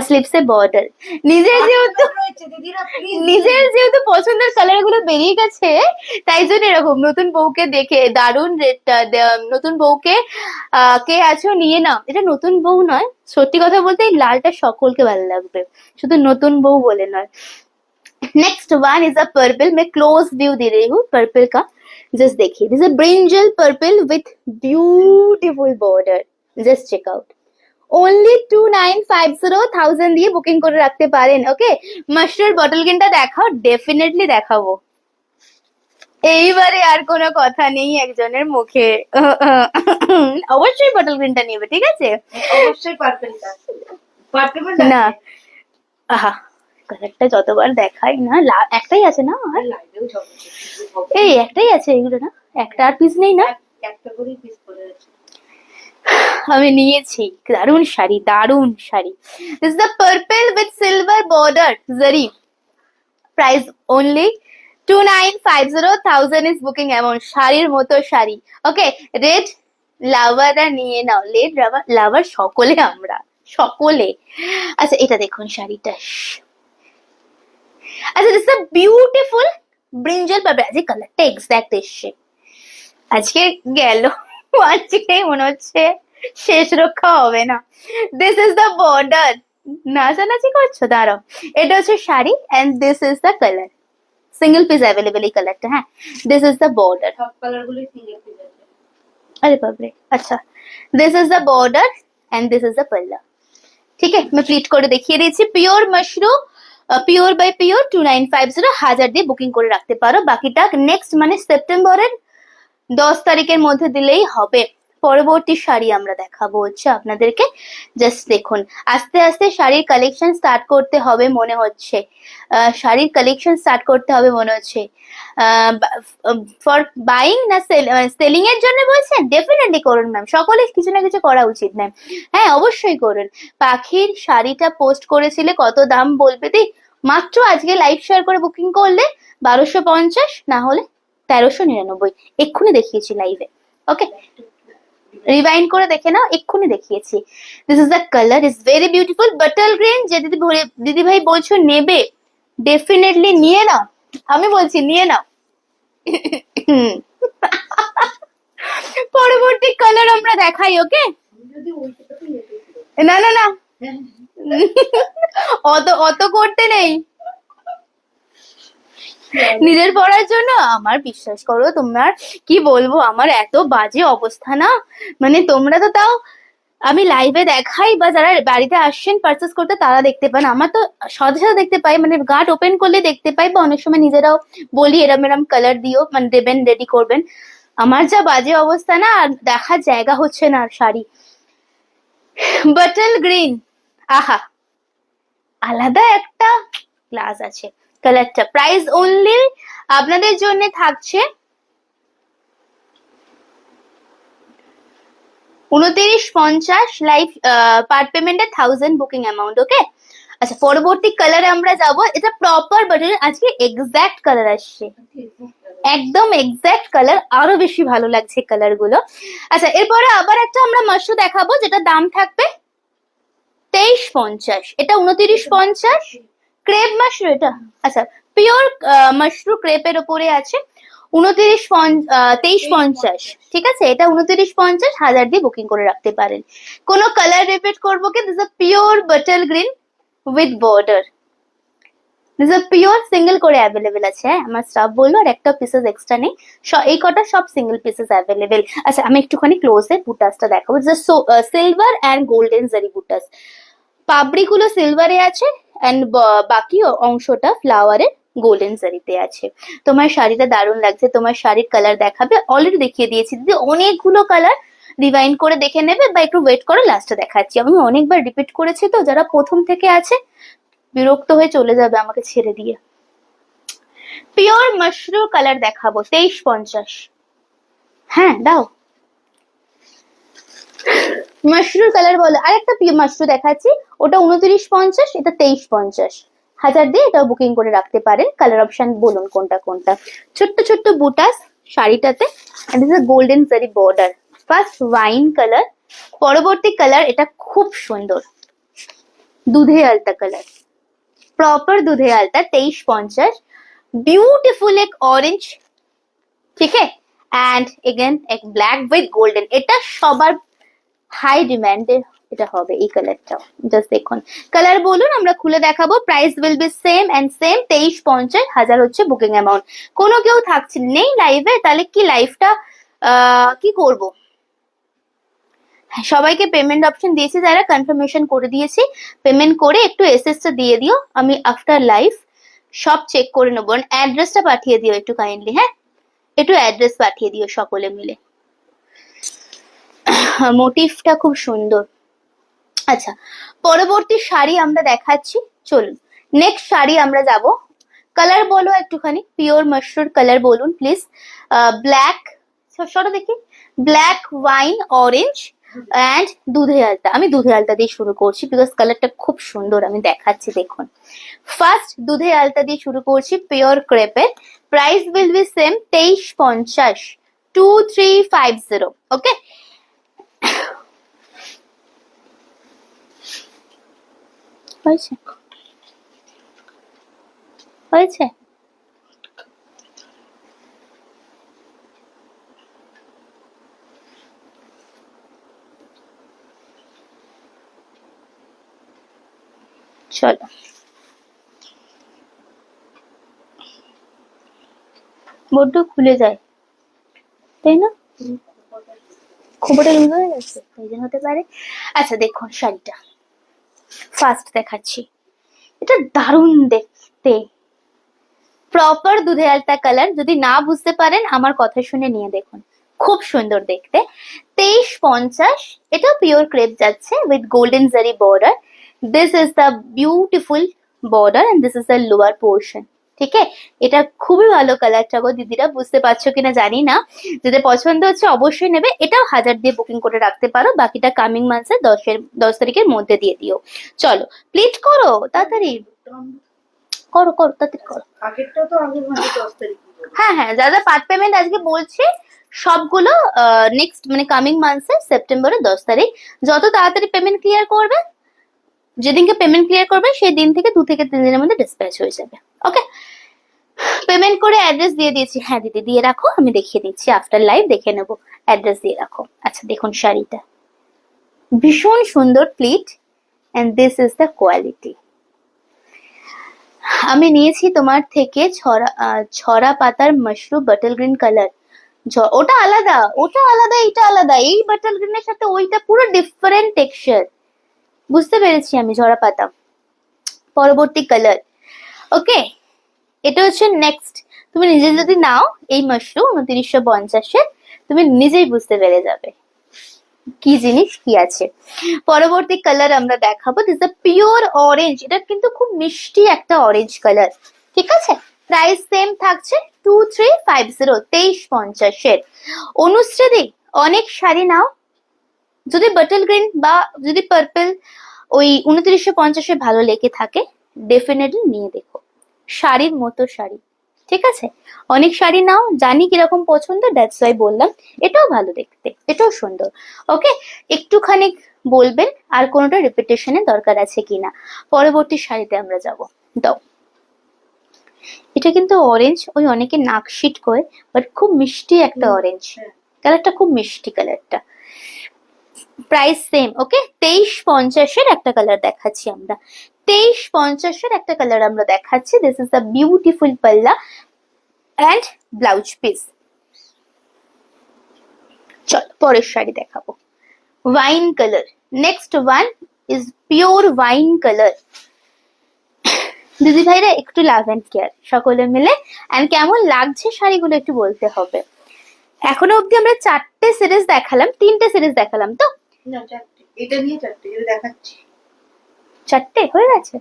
স্লিপসে বর্ডার। নিজের যেহেতু রয়েছে দিদিরা, প্লিজ নিজের যেহেতু পছন্দের কালার গুলো বেরিয়ে গেছে, তাই জন্য এরকম নতুন বউকে দেখে দারুণ রেটটা, নতুন বউকে কে আছো নিয়ে নাও। এটা নতুন বউ নয়, সত্যি কথা বলতে এই লালটা সকলকে ভালো লাগবে, শুধু নতুন বউ বলে নয়। Next one is a purple, मैं क्लोज व्यू दे रही हूँ पर्पल का, जस्ट देखिए, this is brinjal purple with beautiful border, just check out. Only 2950 দিয়ে বুকিং করে রাখতে পারেন, ওকে। মাস্টার বটল গ্রিনটা দেখাও, ডেফিনেটলি দেখাবো। এইবারে আর কোনো কথা নেই একজনের মুখে, অবশ্যই বটল গ্রিনটা নেবে, ঠিক আছে। অবশ্যই পার্পলটা, পার্পল না, আহা, কালারটা যতবার দেখাই না, একটাই আছে না আর, লাইভেও এই একটাই আছে, এগুলো না, একটা আর পিস নেই না। একটা করে পিস করে আছে। আমি নিয়েছি, দারুণ শাড়ি, দারুণ শাড়ি। This is the purple with silver border zari, price only 2950, is booking amount. শাড়ির মতো শাড়ি, ওকে। রেড লাভাররা নিয়ে নাও, রেড লাভার সকলে, আমরা সকলে। আচ্ছা, এটা দেখুন শাড়িটা, আচ্ছা, this is beautiful brinjal purple. আজকে কালারটা এক্সাক্ট এসছে, আজকে গেল, আজকে মনে হচ্ছে শেষ রক্ষা হবে না। দিস ইজ দ্য বর্ডার, নাচানাচি করছো, দাঁড়াও। এটা হচ্ছে sari, and this is the colour, single piece available এই কালারটা, হ্যাঁ। দিস ইজ দ্য বর্ডার, সব কালার গুলো সিঙ্গেল পিস আছে। अरे बाप रे, अच्छा, this is the border and this is the pallu, ठीक है। मैं प्लीट করে দেখিয়ে দিয়েছি, pure mushroom, pure by pure 2950, 1000 দিয়ে বুকিং করে রাখতে পারো। বাকিটা নেক্সট মানে সেপ্টেম্বরের 10 তারিখের মধ্যে দিলেই হবে। পরবর্তী শাড়ি আমরা দেখাবো হচ্ছে আপনাদেরকে। জাস্ট দেখুন, আস্তে আস্তে শাড়ির কালেকশন স্টার্ট করতে হবে মনে হচ্ছে। শাড়ির কালেকশন স্টার্ট করতে হবে মনে হচ্ছে। ফর বাইং না সেলিং এর জন্য বলছেন? ডেফিনেটলি করুন ম্যাম, সকলে কিছু না কিছু করা উচিত ম্যাম। হ্যাঁ অবশ্যই করুন। পাখির শাড়িটা পোস্ট করেছিলে, কত দাম বলবে দি? মাত্র আজকে লাইভ শেয়ার করে বুকিং করলে 1250, না হলে 1399। এক্ষুনি দেখিয়েছি লাইভে। ওকে, রিভাইন্ড করে দেখে নাও, এক্ষুনি দেখিয়েছি। This is the colour, is very beautiful butter green. যে দিদি ভাই বলছো নেবে, ডেফিনেটলি নিয়ে নাও, আমি বলছি নিয়ে নাও। পরবর্তী কালার আমরা দেখাই। ওকে, যদি ওইটা তো নেবে। না না না, হ্যাঁ, অত অত করতে নেই। নিজের পড়ার জন্য আমার বিশ্বাস করো, তোমার কি বলবো, আমার এত বাজে অবস্থা না, মানে তোমরা তো তাও আমি লাইভে দেখাই বা যারা বাড়িতে আসছেন পারচেস করতে তারা দেখতে পান, আমার তো সাথে সাথে দেখতে পাই, মানে গার্ড ওপেন করলে দেখতে পাই, বা অনেক সময় নিজেরাও বলি এরম এরম কালার দিও, মানে দেবেন, রেডি করবেন। আমার যা বাজে অবস্থা না, আর দেখার জায়গা হচ্ছে না আর শাড়ি। বাটল গ্রিন, আহা, আলাদা একটা ক্লাস আছে কালারটা। প্রাইস অনলি আপনাদের জন্য থাকছে 2950 লাইভ, পার পেমেন্টে 1000 বুকিং অ্যামাউন্ট। ওকে, আচ্ছা পরবর্তী কালারে আমরা যাব। এটা প্রপার বাটন, আজকে এক্সাক্ট কালার আসছে, একদম এক্সাক্ট কালার, আরো বেশি ভালো লাগছে কালার গুলো। আচ্ছা এরপরে আবার একটা আমরা মাশরু দেখাবো, যেটা দাম থাকবে 2350, এটা 2950। ক্রেপ মাশরু এটা, আচ্ছা পিওর মাশরু ক্রেপের উপরে আছে, 2350, ঠিক আছে, এটা 2950, 1000 দিয়ে বুকিং করে রাখতে পারেন। কোনো কালার রিপিট করবো কি? This a pure bottle green with border, this a pure single করে অ্যাভেলেবেল আছে। হ্যাঁ আমার স্টাফ বললো আর একটা পিসেস এক্সট্রা নেই, এই কটা সব সিঙ্গেল পিসেস অ্যাভেলেবেল। আচ্ছা আমি একটুখানি ক্লোজে বুটাসটা দেখাবো, জাস্ট সিলভার অ্যান্ড গোল্ডেন জারি বুটাস, পাপড়িগুলো সিলভারে আছে এন্ড বাকি অংশটা ফ্লাওয়ারের গোল্ডেন জারিতে আছে। তোমার শাড়িটা দারুণ লাগছে, তোমার শাড়ির কালার দেখাবে, অলরেডি দেখিয়ে দিয়েছি দিদি, অনেকগুলো কালার রিভাইন্ড করে দেখে নেবে বা একটু ওয়েট করে লাস্টে দেখাচ্ছি। আমি অনেকবার রিপিট করেছি তো, যারা প্রথম থেকে আছে বিরক্ত হয়ে চলে যাবে আমাকে ছেড়ে দিয়ে। পিওর মাশরু কালার দেখাবো 2350। হ্যাঁ দাও, মাশরুর কালার বলো। আরেকটা মাশরু দেখাচ্ছি, ওটা 2950, এটা 2350, 1000 দিয়ে এটাও বুকিং করে রাখতে পারেন। কালার অপশন বলুন কোনটা কোনটা। ছোট্ট ছোট্ট বুটাস শাড়িটাতে, and this golden zari border, first wine colour. পরবর্তী কালার এটা খুব সুন্দর, দুধে আলতা কালার, প্রপার দুধে আলতা, 2350, ब्यूटीफुल एक ऑरेंज, ठीक है, एंड अगेन एक ब्लैक विथ गोल्डन। এটা সবার হাই ডিমান্ডে এটা হবে এই কালারটা। জাস্ট দেখুন কালার বলুন, আমরা খুলে দেখাবো। Price will be same and same, 2350, 1000 হচ্ছে বুকিং অ্যামাউন্ট। কোনো কেউ থাকছে নেই লাইভে, তাহলে কি লাইভটা কি করব? সবাইকে পেমেন্ট অপশন দিয়েছি, যারা কনফার্মেশন করে দিয়েছি, পেমেন্ট করে একটু এসএসটা দিয়ে দিও, আমি আফটার লাইভ সব চেক করে নেবো। অ্যাড্রেসটা পাঠিয়ে দিও একটু কাইন্ডলি, হ্যাঁ একটু অ্যাড্রেস পাঠিয়ে দিও সকলে মিলে। মোটিভটা খুব সুন্দর। আচ্ছা পরবর্তী শাড়ি আমরা দেখাচ্ছি, চলুন নেক্সট শাড়ি আমরা যাব। কালার বলো একটুখানি, পিওর মাশরুর কালার বলুন প্লিজ। ব্ল্যাক, সরো দেখি, ব্ল্যাক ওয়াইন অরেঞ্জ অ্যান্ড দুধে আলতা। আমি দুধে আলতা দিয়ে শুরু করছি বিকজ কালারটা খুব সুন্দর, আমি দেখাচ্ছি দেখুন। ফার্স্ট দুধে আলতা দিয়ে শুরু করছি, পিওর ক্রেপের। Price will be same, 2350, 2350। Okay, হয়েছে হয়েছে। চলো বড্ড খুলে যায় তাই না, খোপাটা লুজ হয়ে গেছে, তাই জন্য হতে পারে। আচ্ছা দেখুন শাড়িটা ফার্স্ট দেখাচ্ছি, এটা দারুণ দেখতে, প্রপার দুধে আলতা কালার। যদি না বুঝতে পারেন আমার কথা শুনে নিয়ে দেখুন, খুব সুন্দর দেখতে। 2350, এটা পিওর ক্রেপ যাচ্ছে with golden zari border. This is the beautiful border and this is the lower portion. ঠিক আছে, এটা খুবই ভালো কালারটা গো দিদিরা, বুঝতে পারছো কিনা জানি না। যদি পছন্দ হচ্ছে অবশ্যই নেবে। এটাও 1000 দিয়ে বুকিং করে রাখতে পারো, বাকিটা কামিং মান্থের 10 তারিখের মধ্যে দিয়ে দিও। চলো প্লিট করো তাড়াতাড়ি, করো করো তাড়াতাড়ি করো। আগেরটা তো আগের মাসে 10 তারিখ। হ্যাঁ হ্যাঁ, যা যা পার্ট পেমেন্ট আজকে বলছি সবগুলো নেক্সট মানে কামিং মান্থে সেপ্টেম্বরের 10 তারিখ। যত তাড়াতাড়ি পেমেন্ট ক্লিয়ার করবে, যেদিনকে পেমেন্ট ক্লিয়ার করবে সেই দিন থেকে 2 থেকে 3 দিনের মধ্যে ডিসপ্যাচ হয়ে যাবে। ওকে, পেমেন্ট করে অ্যাড্রেস দিয়ে দিয়েছি। হ্যাঁ দিদি দিয়ে রাখো, আমি দেখিয়ে দিচ্ছি আফটার লাইভ, দেখে নেবো। অ্যাড্রেস দিয়ে রাখো। আচ্ছা দেখুন শাড়িটা ভীষণ সুন্দর pleat and this is the quality. আমি নিয়েছি তোমার থেকে ছড়া পাতার মাশরুম বাটল গ্রিন কালার। ওটা আলাদা, ওটা আলাদা, এটা আলাদা। এই বাটল গ্রিনের সাথে ওইটা পুরো ডিফারেন্ট টেক্সচার। বুঝতে পেরেছি আমি, ঝরা পাতা পরবর্তী কালার। ওকে, এটা হচ্ছে নেক্সট। তুমি নিজে যদি নাও এই মাশরুম 2950-এর, তুমি নিজেই বুঝতে পেরে যাবে কি জিনিস কি আছে। পরবর্তী কালার আমরা দেখাবো, দিস দ্য পিওর অরেঞ্জ। এটা কিন্তু খুব মিষ্টি একটা অরেঞ্জ কালার। ঠিক আছে, প্রাইস সেম থাকছে 2350, 2350-এর। অনুশ্রী অনেক শাড়ি নাও, যদি বাটল গ্রিন বা যদি পার্পল ওই 2950-এ ভালো লেগে থাকে ডেফিনেটলি নিয়ে দেখো। শাড়ির মতো শাড়ি। ঠিক আছে, অনেক শাড়ি নাও, জানি কিরকম পছন্দ, দ্যাটস ওয়াই বললাম। এটাও ভালো দেখতে, এটাও সুন্দর। ওকে, একটুখানি বলবেন আর কোনোটা রিপিটেশনের দরকার আছে কিনা। পরবর্তী শাড়িতে আমরা যাব। দাও, এটা কিন্তু অরেঞ্জ, ওই অনেকে নাকশিট করে, বাট খুব মিষ্টি একটা অরেঞ্জ কালারটা, খুব মিষ্টি কালারটা। Price same. ওকে, 2350-এর একটা কালার দেখাচ্ছি আমরা। 2350-এর একটা কালার আমরা দেখাচ্ছি। দিস ইজ দ্য বিউটিফুল পাল্লা অ্যান্ড ব্লাউজ পিস। চল পরের শাড়ি দেখাবো, wine colour. Next one is pure wine colour. দিদি ভাইরা একটু লাভ অ্যান্ড কেয়ার সকলে মিলে। অ্যান্ড কেমন লাগছে শাড়িগুলো একটু বলতে হবে। এখনো অব্দি আমরা 4টে সিরিজ দেখালাম, 3টে সিরিজ দেখালাম তো? না 4টে, এটা নিয়ে 4টে যেটা দেখাচ্ছি। 4টে হয়ে গেছে?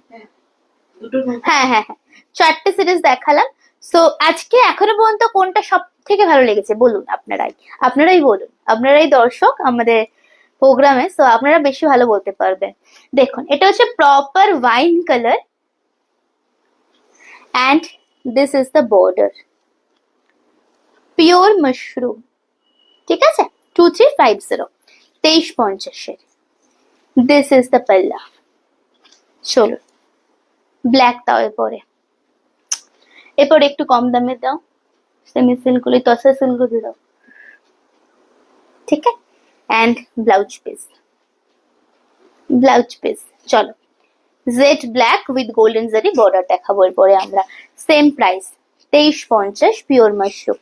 দুটো হ্যাঁ হ্যাঁ হ্যাঁ, 4টে সিরিজ দেখালাম। সো আজকে এখনো পর্যন্ত কোনটা সব থেকে ভালো লেগেছে বলুন, আপনারাই বলুন। আপনারাই দর্শক আমাদের প্রোগ্রামে, সো আপনারা বেশি ভালো বলতে পারবেন। দেখুন, এটা হচ্ছে proper wine colour and this is the border, pure mushroom. ঠিক আছে, 2350, 2350-এর। দিস ইজ দ্য পাল্লা। চলো ব্ল্যাক দাও এরপরে একটু কম দামে দাও, সেমি সিল্ক গুলো, তসা সিল্ক গুলো দাও। ঠিক আছে, অ্যান্ড ব্লাউজ পিস। চলো jet black with golden zari border দেখাবো এরপরে আমরা। Same price 2350, pure mushroom.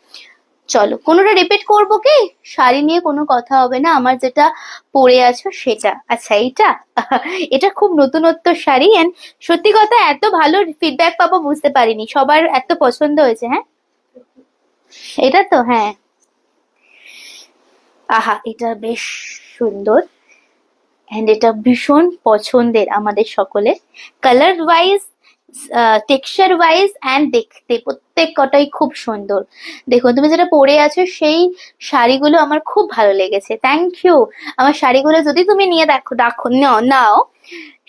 চলো কোনোটা রিপিট করবো কি? শাড়ি নিয়ে কোনো কথা হবে না, আমার যেটা পরে আছো সেটা। আচ্ছা এইটা এটা খুব নতুনত্ব শাড়ি এন্ড সত্যি কথা এত ভালো ফিডব্যাক পাবো বুঝতে পারিনি, সবার এত পছন্দ হয়েছে। হ্যাঁ এটা তো, হ্যাঁ আহা এটা বেশ সুন্দর এন্ড এটা ভীষণ পছন্দের আমাদের সকলের। Colour wise, texture wise and দেখতে প্রত্যেক কটাই খুব সুন্দর। দেখো তুমি যেটা পরে আছো সেই শাড়িগুলো আমার খুব ভালো লেগেছে। Thank you. আমার শাড়িগুলো যদি তুমি নিয়ে দেখো নাও,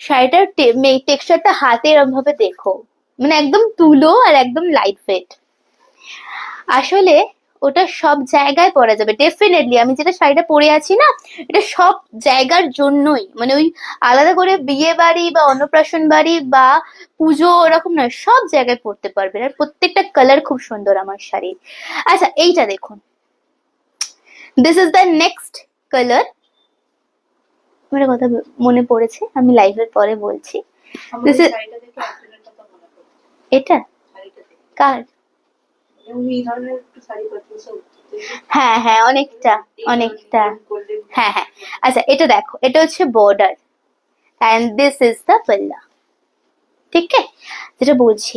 শাড়িটার টেক্সচারটা হাতে এরকম ভাবে দেখো, মানে একদম তুলো আর একদম লাইট ওয়েট। আসলে ওটা সব জায়গায় পরা যাবে ডেফিনেটলি। আমি যেটা শাড়িটা পরে আছি না, এটা সব জায়গার জন্যই, মানে ওই আলাদা করে বিয়ে বাড়ি বা অন্নপ্রাশন বাড়ি বা পুজো এরকম নয়, সব জায়গায় পরতে পারবেন। আর প্রত্যেকটা কালার খুব সুন্দর আমার শাড়ির। আচ্ছা এইটা দেখুন, this is the next colour. আমার কথা মনে পড়েছে, আমি লাইভের পরে বলছি। আমার This is- শাড়িটা দেখে একজনের কথা মনে পড়ছে। এটা শাড়িটা দেখে কার? উনি এই ধরনের একটু শাড়ি পরতেছে। হ্যাঁ হ্যাঁ, অনেকটা। হ্যাঁ হ্যাঁ, আচ্ছা এটা দেখো, এটা হচ্ছে border and this is the পাল্লা। ঠিক আছে, যেটা বলছি,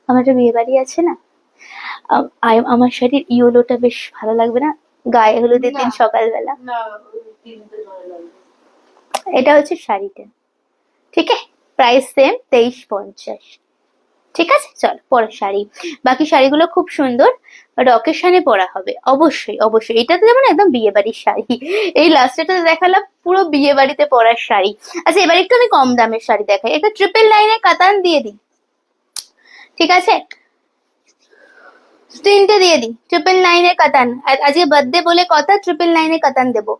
আমার একটা বিয়ে বাড়ি আছে না, আমার শাড়ির ইয়েলোটা বেশ ভালো লাগবে না? গায়ে হলুদের দিন না। সকালবেলা। না, ওই 3টে ধরে লাগবে। এটা হচ্ছে শাড়িটা, ঠিক আছে? Price same 2350। ঠিক আছে, চল পরের শাড়ি। বাকি শাড়িগুলো খুব সুন্দর, বাট অকেশনে পরা হবে অবশ্যই অবশ্যই। এটা তো যেমন একদম বিয়ে বাড়ির শাড়ি, এই লাস্টেটা দেখালাম পুরো বিয়ে বাড়িতে পরার শাড়ি। আচ্ছা এবার একটু আমি কম দামের শাড়ি দেখাই, এটা 999 কাতান দিয়ে দিই, ঠিক আছে? 3টে দিয়ে দিই 999 কাতান। আর আজকে বার্থডে বলে কথা, 999 কাতান দেবো।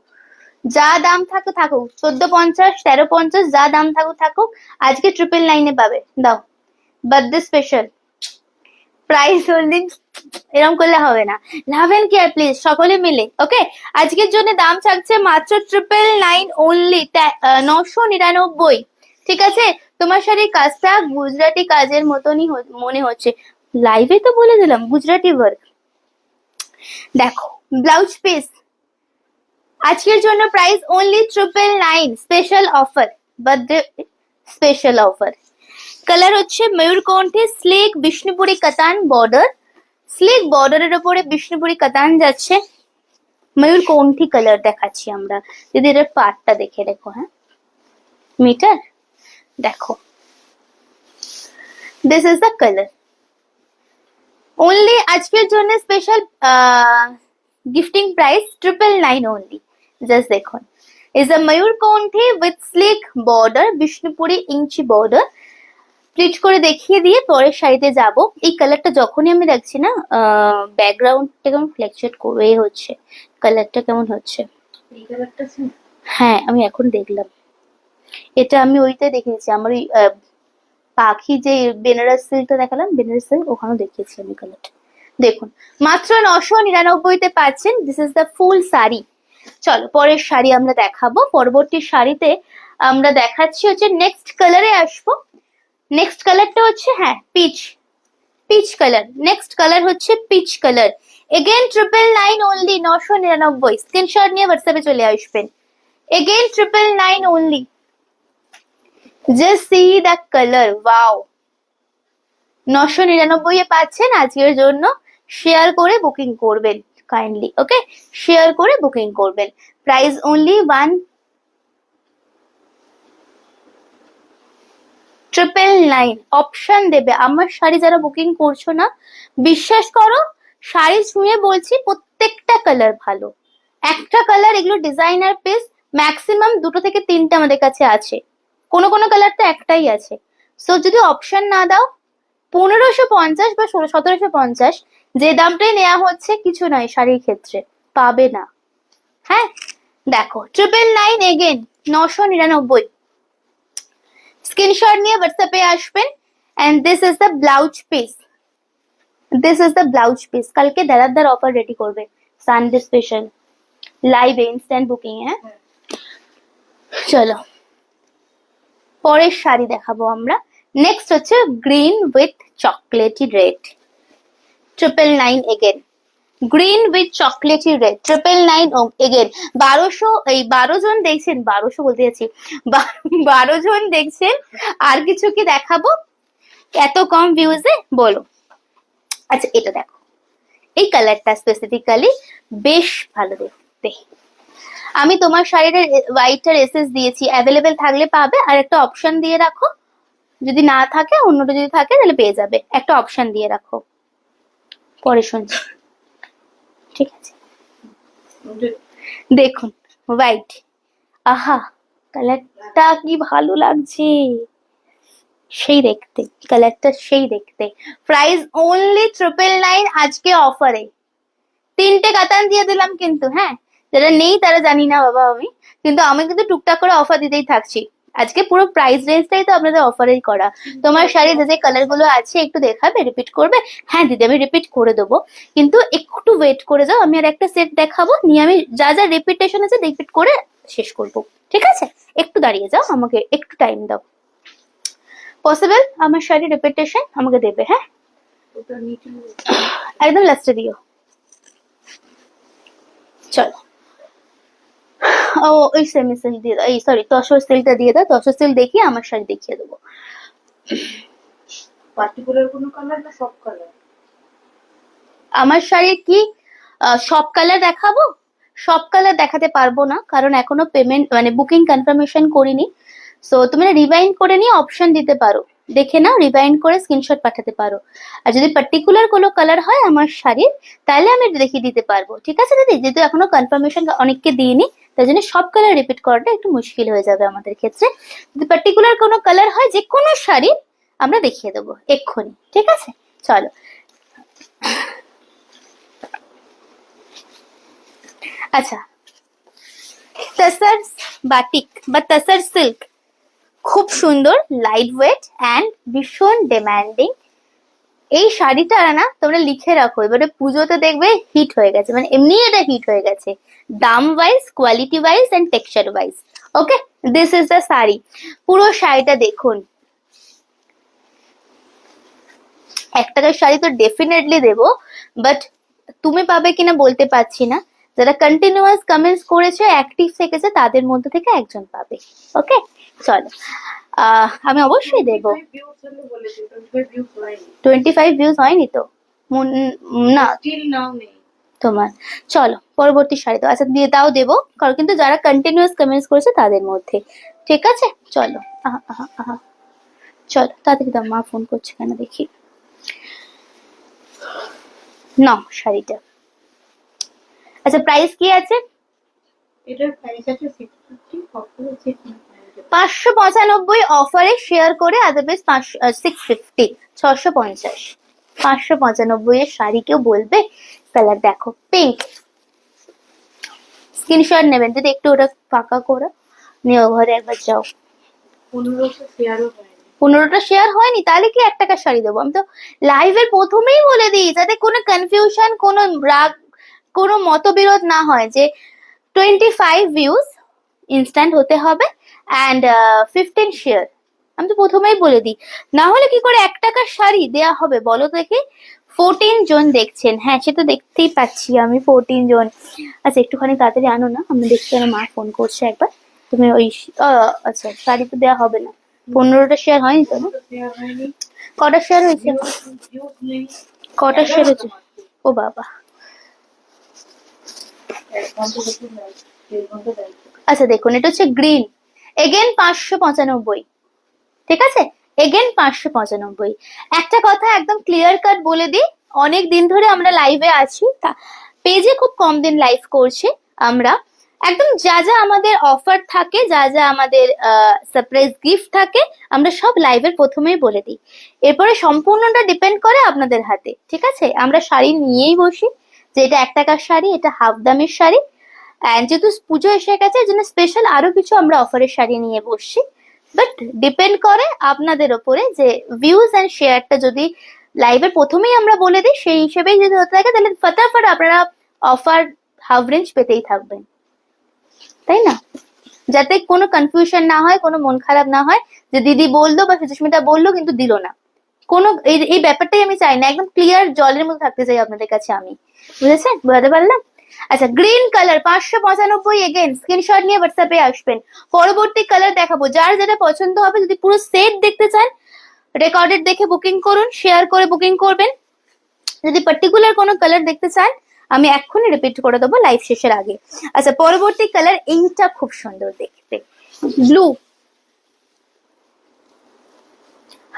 যা দাম থাকে থাকুক, 1450 1350 যা দাম থাকুক থাকুক, আজকে 999 পাবে। দাও, বার্থডে স্পেশাল প্রাইস হোল্ডিং। এরকম করলে হবে না, লাভেন কেয়ার প্লিজ সকলে মিলে। ওকে, আজকের জন্য দাম থাকছে মাত্র 999 অনলি, 999। ঠিক আছে, তোমার শাড়ির কাজটা গুজরাটি কাজের মতনই মনে হচ্ছে। লাইভে তো বলে দিলাম গুজরাটি ওয়ার্ক। দেখো ব্লাউজ পিস আজকের জন্য price only 999, special offer, birthday special offer. Colour হচ্ছে ময়ূরকণ্ঠী স্লিক বিষ্ণুপুরি কাতান বর্ডার, স্লিক বর্ডারের উপরে বিষ্ণুপুরি কাতান যাচ্ছে। ময়ূরকণ্ঠী কালার দেখাচ্ছি আমরা, যদি এটার পার্টটা দেখে রেখো। হ্যাঁ মিটার, দেখো this is the colour. Only আজকের জন্য special gifting price 999 only. Just দেখুন, ইজ আ ময়ূরকণ্ঠী with sleek border, Bishnupuri inch border. Pleat করে দেখিয়ে দিয়ে পরের শাড়িতে যাব। এই কালারটা যখনই আমি দেখছি না, ব্যাকগ্রাউন্ডটা কেমন ফ্লেকচুয়েট করে হচ্ছে, কালারটা কেমন হচ্ছে। এই কালারটা হ্যাঁ আমি এখন দেখলাম, এটা আমি ওইটা দেখেছি আমার ওই পাখি যে বেনারস সিল্কটা দেখালাম, বেনারস সিল্ক ওখানেও দেখিয়েছি আমি কালারটা। দেখুন মাত্র 999-তে পাচ্ছেন, this is the full sari. চলো পরের শাড়ি আমরা দেখাবো। পরবর্তী শাড়িতে আমরা দেখাচ্ছি হচ্ছে নেক্সট কালারে আসবো। নেক্সট কালারটা হচ্ছে হ্যাঁ peach, peach colour. Next colour হচ্ছে peach colour. Again 999 only, 999। Screenshot নিয়ে হোয়াটসঅ্যাপে চলে আসবেন। Again 999 only. Just see the colour, wow. 999 এ পাচ্ছেন আজকের জন্য। শেয়ার করে বুকিং করবেন কাইন্ডলি, ওকে? শেয়ার করে বুকিং করবেন। Price only 999। অপশন দেবে। আমার শাড়ি যারা বুকিং করছো না, বিশ্বাস করো শাড়ি ছুঁয়ে বলছি প্রত্যেকটা কালার ভালো। একটা কালার, এগুলো ডিজাইনার পিস, ম্যাক্সিমাম 2 থেকে 3টে আমাদের কাছে আছে, কোনো কোনো কালার তো একটাই আছে। সো যদি অপশন না দাও, 1550 বা 1750 যে দামটাই নেওয়া হচ্ছে কিছু নয় শাড়ির ক্ষেত্রে, পাবে না। হ্যাঁ দেখো 999 এগেন 999। স্ক্রিনশট নিয়ে হোয়াটসঅ্যাপে আসবেন। And this is the blouse piece, this is the blouse piece. কালকে দাদার অফার রেডি করবে, সানডে স্পেশাল লাইভে ইনস্ট্যান্ট বুকিং। হ্যাঁ চলো পরের শাড়ি দেখাবো আমরা। নেক্সট হচ্ছে green with chocolatey red, 999 again. Green with chocolatey red, 999 again. 1200, এই 12 জন দেখছেন, 1200 বলতে যাচ্ছি, 12 জন দেখছেন। আর কিছু কি দেখাবো এত কম ভিউজে, বলো? আচ্ছা এটা দেখো, এই কালারটা স্পেসিফিক্যালি বেশ ভালো দেখতে। আমি তোমার শাড়ির হোয়াইটটার এসএস দিয়েছি, অ্যাভেলেবেল থাকলে পাবে। আর একটা অপশন দিয়ে রাখো, যদি না থাকে অন্যটা যদি থাকে তাহলে পেয়ে যাবে। একটা অপশন দিয়ে রাখো, পরে শুনছি, ঠিক আছে? দেখুন হোয়াইট, আহা কালারটা কি ভালো লাগছে, সেই দেখতে কালারটা, সেই দেখতে। প্রাইস অনলি 999 আজকে অফারে। 3টে কাতান দিয়ে দিলাম কিন্তু, হ্যাঁ যারা নেই তারা জানি না বাবা আমি, কিন্তু আমি কিন্তু টুকটাক করে অফার দিতেই থাকছি। আজকে পুরো প্রাইস রেঞ্জটাই তো আপনাদের অফারেই করা। তোমার শাড়ি যে কালার গুলো আছে একটু দেখাবে, রিপিট করবে? হ্যাঁ দিদি আমি রিপিট করে দেবো, কিন্তু একটু ওয়েট করে যাও। আমি আর একটা সেট দেখাবো, নিয়ে আমি যা যা রিপিটেশন আছে রিপিট করে শেষ করব, ঠিক আছে? একটু দাঁড়িয়ে যাও, আমাকে একটু টাইম দাও। পসিবল আমার শাড়ি রিপিটেশন আমাকে দেবে? হ্যাঁ ওটা নিচে একদম লাস্টে দিও। চলো ও ওই সেমি সিল্ক দিয়ে দাও, এই সরি তসর সিল্কটা দিয়ে দাও। তসর সিল্ক দেখিয়ে আমার শাড়ি দেখিয়ে দেবো। পার্টিকুলার কোনো কালার না সব কালার? আমার শাড়ির কি সব কালার দেখাবো? সব কালার দেখাতে পারবো না, কারণ এখনো পেমেন্ট মানে বুকিং কনফার্মেশন করিনি। সো তুমি রিভাইন্ড করে নিয়ে অপশন দিতে পারো, দেখে নাও, রিভাইন্ড করে স্ক্রিনশট পাঠাতে পারো। আর যদি পার্টিকুলার কোনো কালার হয় আমার শাড়ির, তাহলে আমি দেখিয়ে দিতে পারবো। ঠিক আছে দিদি, যেহেতু এখনো কনফার্মেশন অনেককে দিইনি, তাই জন্য সব কালার রিপিট করাটা একটু মুশকিল হয়ে যাবে আমাদের ক্ষেত্রে। যদি পার্টিকুলার কোনো কালার হয়, যে কোনো শাড়ি আমরা দেখিয়ে দেবো এক্ষুনি। ঠিক আছে, চলো। আচ্ছা, তাসার বাটিক বা তাসার সিল্ক, খুব সুন্দর, লাইট ওয়েট অ্যান্ড ভীষণ ডিমান্ডিং। এই শাড়িটা না তোমরা লিখে রাখো, এবারে পুজোতে দেখবে হিট হয়ে গেছে, মানে এমনি এটা হিট হয়ে গেছে, দাম wise, quality wise and texture wise. Okay, this is the sari. পুরো শাড়িটা দেখুন। 1 টাকার শাড়ি তো ডেফিনেটলি দেবো, বাট তুমি পাবে কিনা বলতে পারছি না। যারা কন্টিনিউয়াস কমেন্টস করেছে, অ্যাক্টিভ থেকেছে, তাদের মধ্যে থেকে একজন পাবে। ওকে, চলো। আমি অবশ্যই দেবো। 25 ভিউজ হয়নি তো না তোমার। চলো পরবর্তী শাড়ি তো আচ্ছা দিয়ে দাও, দেবো, কারণ কিন্তু যারা কন্টিনিউয়াস কমেন্টস করেছে তাদের মধ্যে। ঠিক আছে, চলো। আহা আহা আহা, চলো তাড়াতাড়ি দাও, মা ফোন করছে কেন দেখি। নাও শাড়িটা। আচ্ছা, প্রাইস কি আছে? এটার প্রাইস আছে 650, অফার আছে 595 অফারে শেয়ার করে, আদারওয়াইজ 650, 650। 595 এর শাড়ি কেউ বলবে? কালার দেখো, পিঙ্ক। স্ক্রিনশট নেবেন, যদি একটু ওটা ফাঁকা করো নিয়ে ঘরে একবার যাও। 1500 শেয়ারও হয়নি। 15টা শেয়ার হয়নি, তাহলে কি 1 টাকার শাড়ি দেবো? আমি তো লাইভের প্রথমেই বলে দিই, যাতে কোনো কনফিউশন, কোনো রাগ, কোনো মতবিরোধ না হয়, যে 25 ভিউজ ইনস্ট্যান্ট হতে হবে অ্যান্ড 15 শেয়ার। আমি তো প্রথমেই বলে দিই, না হলে কি করে 1 টাকার শাড়ি দেয়া হবে বলো দেখি? 14 জন দেখছেন, হ্যাঁ সে তো দেখতেই পাচ্ছি আমি, 14 জন। আচ্ছা একটুখানি তাড়াতাড়ি আনো না, আমি দেখছি আমার মা ফোন করছে একবার। তুমি ওই আচ্ছা, শাড়ি তো দেওয়া হবে না। 15টা শেয়ার হয়নি তো না? শেয়ার হয়নি, কটা শেয়ার হয়েছে? ভিউজ নেই। কটা শেয়ার হয়েছে? ও বাবা। আচ্ছা দেখুন, এটা হচ্ছে গ্রিন, এগেন 595। ঠিক আছে, এগেন 595। একটা কথা একদম ক্লিয়ার কাট বলে দিই, অনেক দিন ধরে আমরা লাইভে আছি, পেজে খুব কম দিন লাইভ করছি আমরা। একদম যা যা আমাদের অফার থাকে, যা যা আমাদের সারপ্রাইজ গিফট থাকে, আমরা সব লাইভের প্রথমেই বলে দিই। এরপরে সম্পূর্ণটা ডিপেন্ড করে আপনাদের হাতে। ঠিক আছে, আমরা শাড়ি নিয়েই বসি, যে এটা 1 টাকার শাড়ি, এটা হাফ দামের শাড়ি, অ্যান্ড যেহেতু পুজো এসে গেছে, এই জন্য স্পেশাল আরো কিছু আমরা অফারের শাড়ি নিয়ে বসছি। বাট ডিপেন্ড করে আপনাদের ওপরে, যে ভিউজ অ্যান্ড শেয়ারটা যদি লাইভের প্রথমেই আমরা বলে দিই, সেই হিসেবেই যদি হতে থাকে, তাহলে ফটাফট আপনারা অফার হাফ রেঞ্জ পেতেই থাকবেন, তাই না? যাতে কোনো কনফিউশন না হয়, কোনো মন খারাপ না হয়, যে দিদি বললো বা সুচিস্মিতা বললো কিন্তু দিল না, কোনো এই ব্যাপারটাই আমি চাই না। একদম ক্লিয়ার জলের মধ্যে থাকতে চাই আপনাদের কাছে আমি, বুঝেছেন? বোঝাতে পারলাম? আচ্ছা, গ্রিন কালার 595, এগেন স্ক্রিনশট নিয়ে হোয়াটসঅ্যাপে আসবেন। পরবর্তী কালার দেখাবো, যার যেটা পছন্দ হবে। যদি পুরো সেট দেখতে চান, রেকর্ডেড দেখে বুকিং করুন, শেয়ার করে বুকিং করবেন। যদি পার্টিকুলার কোনো কালার দেখতে চান, আমি এক্ষুনি রিপিট করে দেবো লাইভ শেষের আগে। আচ্ছা, পরবর্তী কালার এইটা খুব সুন্দর দেখতে, ব্লু।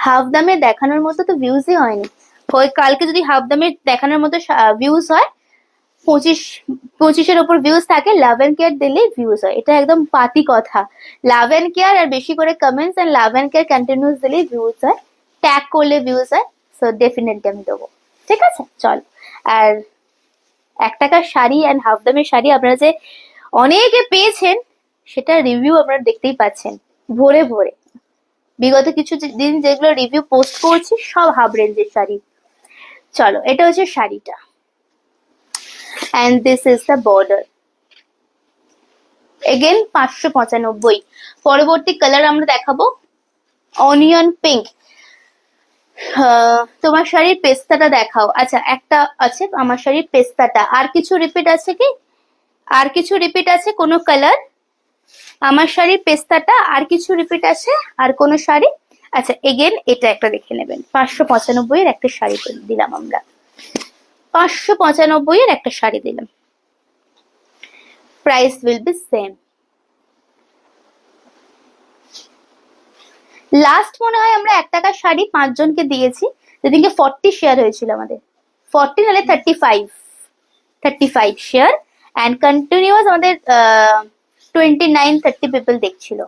হাফ দামে দেখানোর মতো তো ভিউজই হয়নি। কালকে যদি হাফ দামে দেখানোর মতো ভিউজ হয়, 25-এর ওপর ভিউজ থাকে, লাভ এন্ড কেয়ার দিলেই ভিউজ হয়, এটা একদম পাতি কথা। লাভ এন্ড কেয়ার আর বেশি করে comments and love and care continues দিলেই ভিউজ হয়, ট্যাগ করলে ভিউজ হয়। সো ডেফিনেটলি আমি দেবো। ঠিক আছে, চল। আর 1 টাকার শাড়ি অ্যান্ড হাফ দামের শাড়ি আপনারা যে অনেকে পেয়েছেন, সেটা রিভিউ আপনারা দেখতেই পাচ্ছেন ভরে ভরে। বিগত কিছু দিন যেগুলো রিভিউ পোস্ট করছি, সব হাফ রেঞ্জের শাড়ি। চলো, এটা হচ্ছে শাড়িটা, and this is the border. Again 595। পরবর্তী কালার আমরা দেখাবো অনিয়ন পিঙ্ক। তোমার শাড়ির পেস্তাটা দেখাও। আচ্ছা, একটা আছে আমার শাড়ির পেস্তাটা। আর কিছু রিপিট আছে কি? আর কিছু রিপিট আছে কোনো কালার? আমার শাড়ির পেস্তাটা আর কিছু রিপিট আছে? আর কোনো শাড়ি? আচ্ছা, এগেন এটা একটা দেখে নেবেন, 595 এর একটা শাড়ি দিলাম আমরা। 595 এর একটা শাড়ি দিলাম, price will be same. Last মনে হয় আমরা 1 টাকার শাড়ি 5 জনকে দিয়েছি, যেদিনকে 40 শেয়ার হয়েছিল আমাদের, 40 নাহলে 35 শেয়ার, অ্যান্ড কন্টিনিউয়াস আমাদের 29-30 পিপল দেখছিল।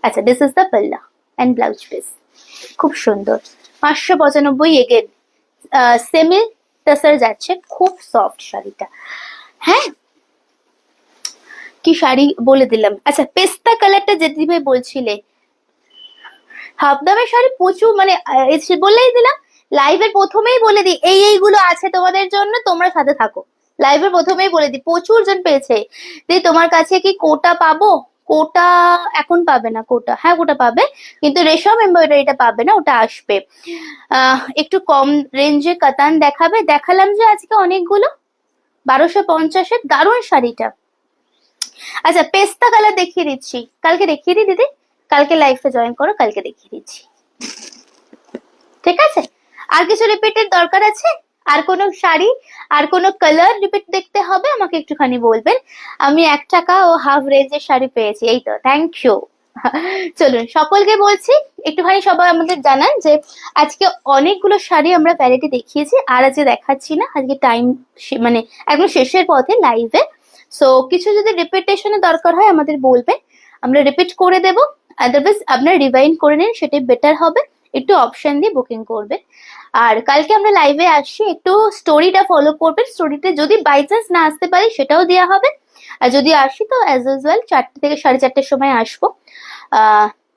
আচ্ছা, দিস ইজ দ্য পাল্লা অ্যান্ড ব্লাউজ পিস, খুব সুন্দর। 595 এগেন, সেমি টাসার যাচ্ছে, খুব সফট শাড়িটা। হ্যাঁ, কি শাড়ি বলে দিলাম। আচ্ছা, পেস্তা কালারটা যে দিদিভাই বলছিলে, হাফ দামের শাড়ি প্রচুর, মানে এসে বললেই দিলাম, লাইভের প্রথমেই বলে দিই এইগুলো আছে তোমাদের জন্য, তোমরা সাথে থাকো। লাইভের প্রথমেই বলে দিই, প্রচুর জন পেয়েছে। দিদি তোমার কাছে কি কোটা পাবো? কোটা এখন পাবে না, কোটা হ্যাঁ কোটা পাবে, কিন্তু রেশম এমব্রয়ডারিটা পাবে না, ওটা আসবে। একটু কম রেঞ্জে কাতান দেখাবে, দেখালাম যে আজকে অনেকগুলো, 1250-এর দারুণ শাড়িটা। আচ্ছা, পেস্তা কালার দেখিয়ে দিচ্ছি, কালকে দেখিয়ে দিই দিদি, কালকে লাইভে জয়েন করো, কালকে দেখিয়ে দিচ্ছি, ঠিক আছে? আর কিছু রিপিটের দরকার আছে? আর কোনো শাড়ি, আর কোনো কালার রিপিট দেখতে হবে, আমাকে একটুখানি বলবেন। আমি 1 টাকা ও হাফ রেঞ্জের শাড়ি পেয়েছি, এই তো, থ্যাংক ইউ। চলুন, সকলকে বলছি একটুখানি সবাই আমাদের জানান যে আজকে অনেকগুলো শাড়ি আমরা ভ্যারাইটি দেখিয়েছি, আর আজকে দেখাচ্ছি না, আজকে টাইম মানে একদম শেষের পথে লাইভে। সো কিছু যদি রিপিটেশনের দরকার হয় আমাদের বলবেন, আমরা রিপিট করে দেব, আদারওয়াইজ আপনারা রিভাইন্ড করে নিন, সেটাই বেটার হবে। একটু অপশন দিয়ে বুকিং করবে। আর কালকে আমরা লাইভে আসছি, একটু স্টোরিটা ফলো করবেন, স্টোরিতে যদি বাই চান্স না আসতে পারি সেটাও দেওয়া হবে, আর যদি আসি তো অ্যাজ ইউজুয়াল 4টে থেকে 4:30-এর সময় আসবো,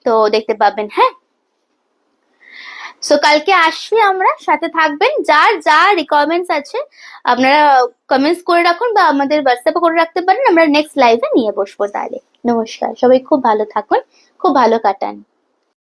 তো দেখতে পাবেন। হ্যাঁ, সো কালকে আসছি আমরা, সাথে থাকবেন। যার যা রিকোয়ারমেন্টস আছে আপনারা কমেন্টস করে রাখুন বা আমাদের হোয়াটসঅ্যাপে করে রাখতে পারেন, আমরা নেক্সট লাইভে নিয়ে বসবো। তাহলে নমস্কার, সবাই খুব ভালো থাকুন, খুব ভালো কাটান।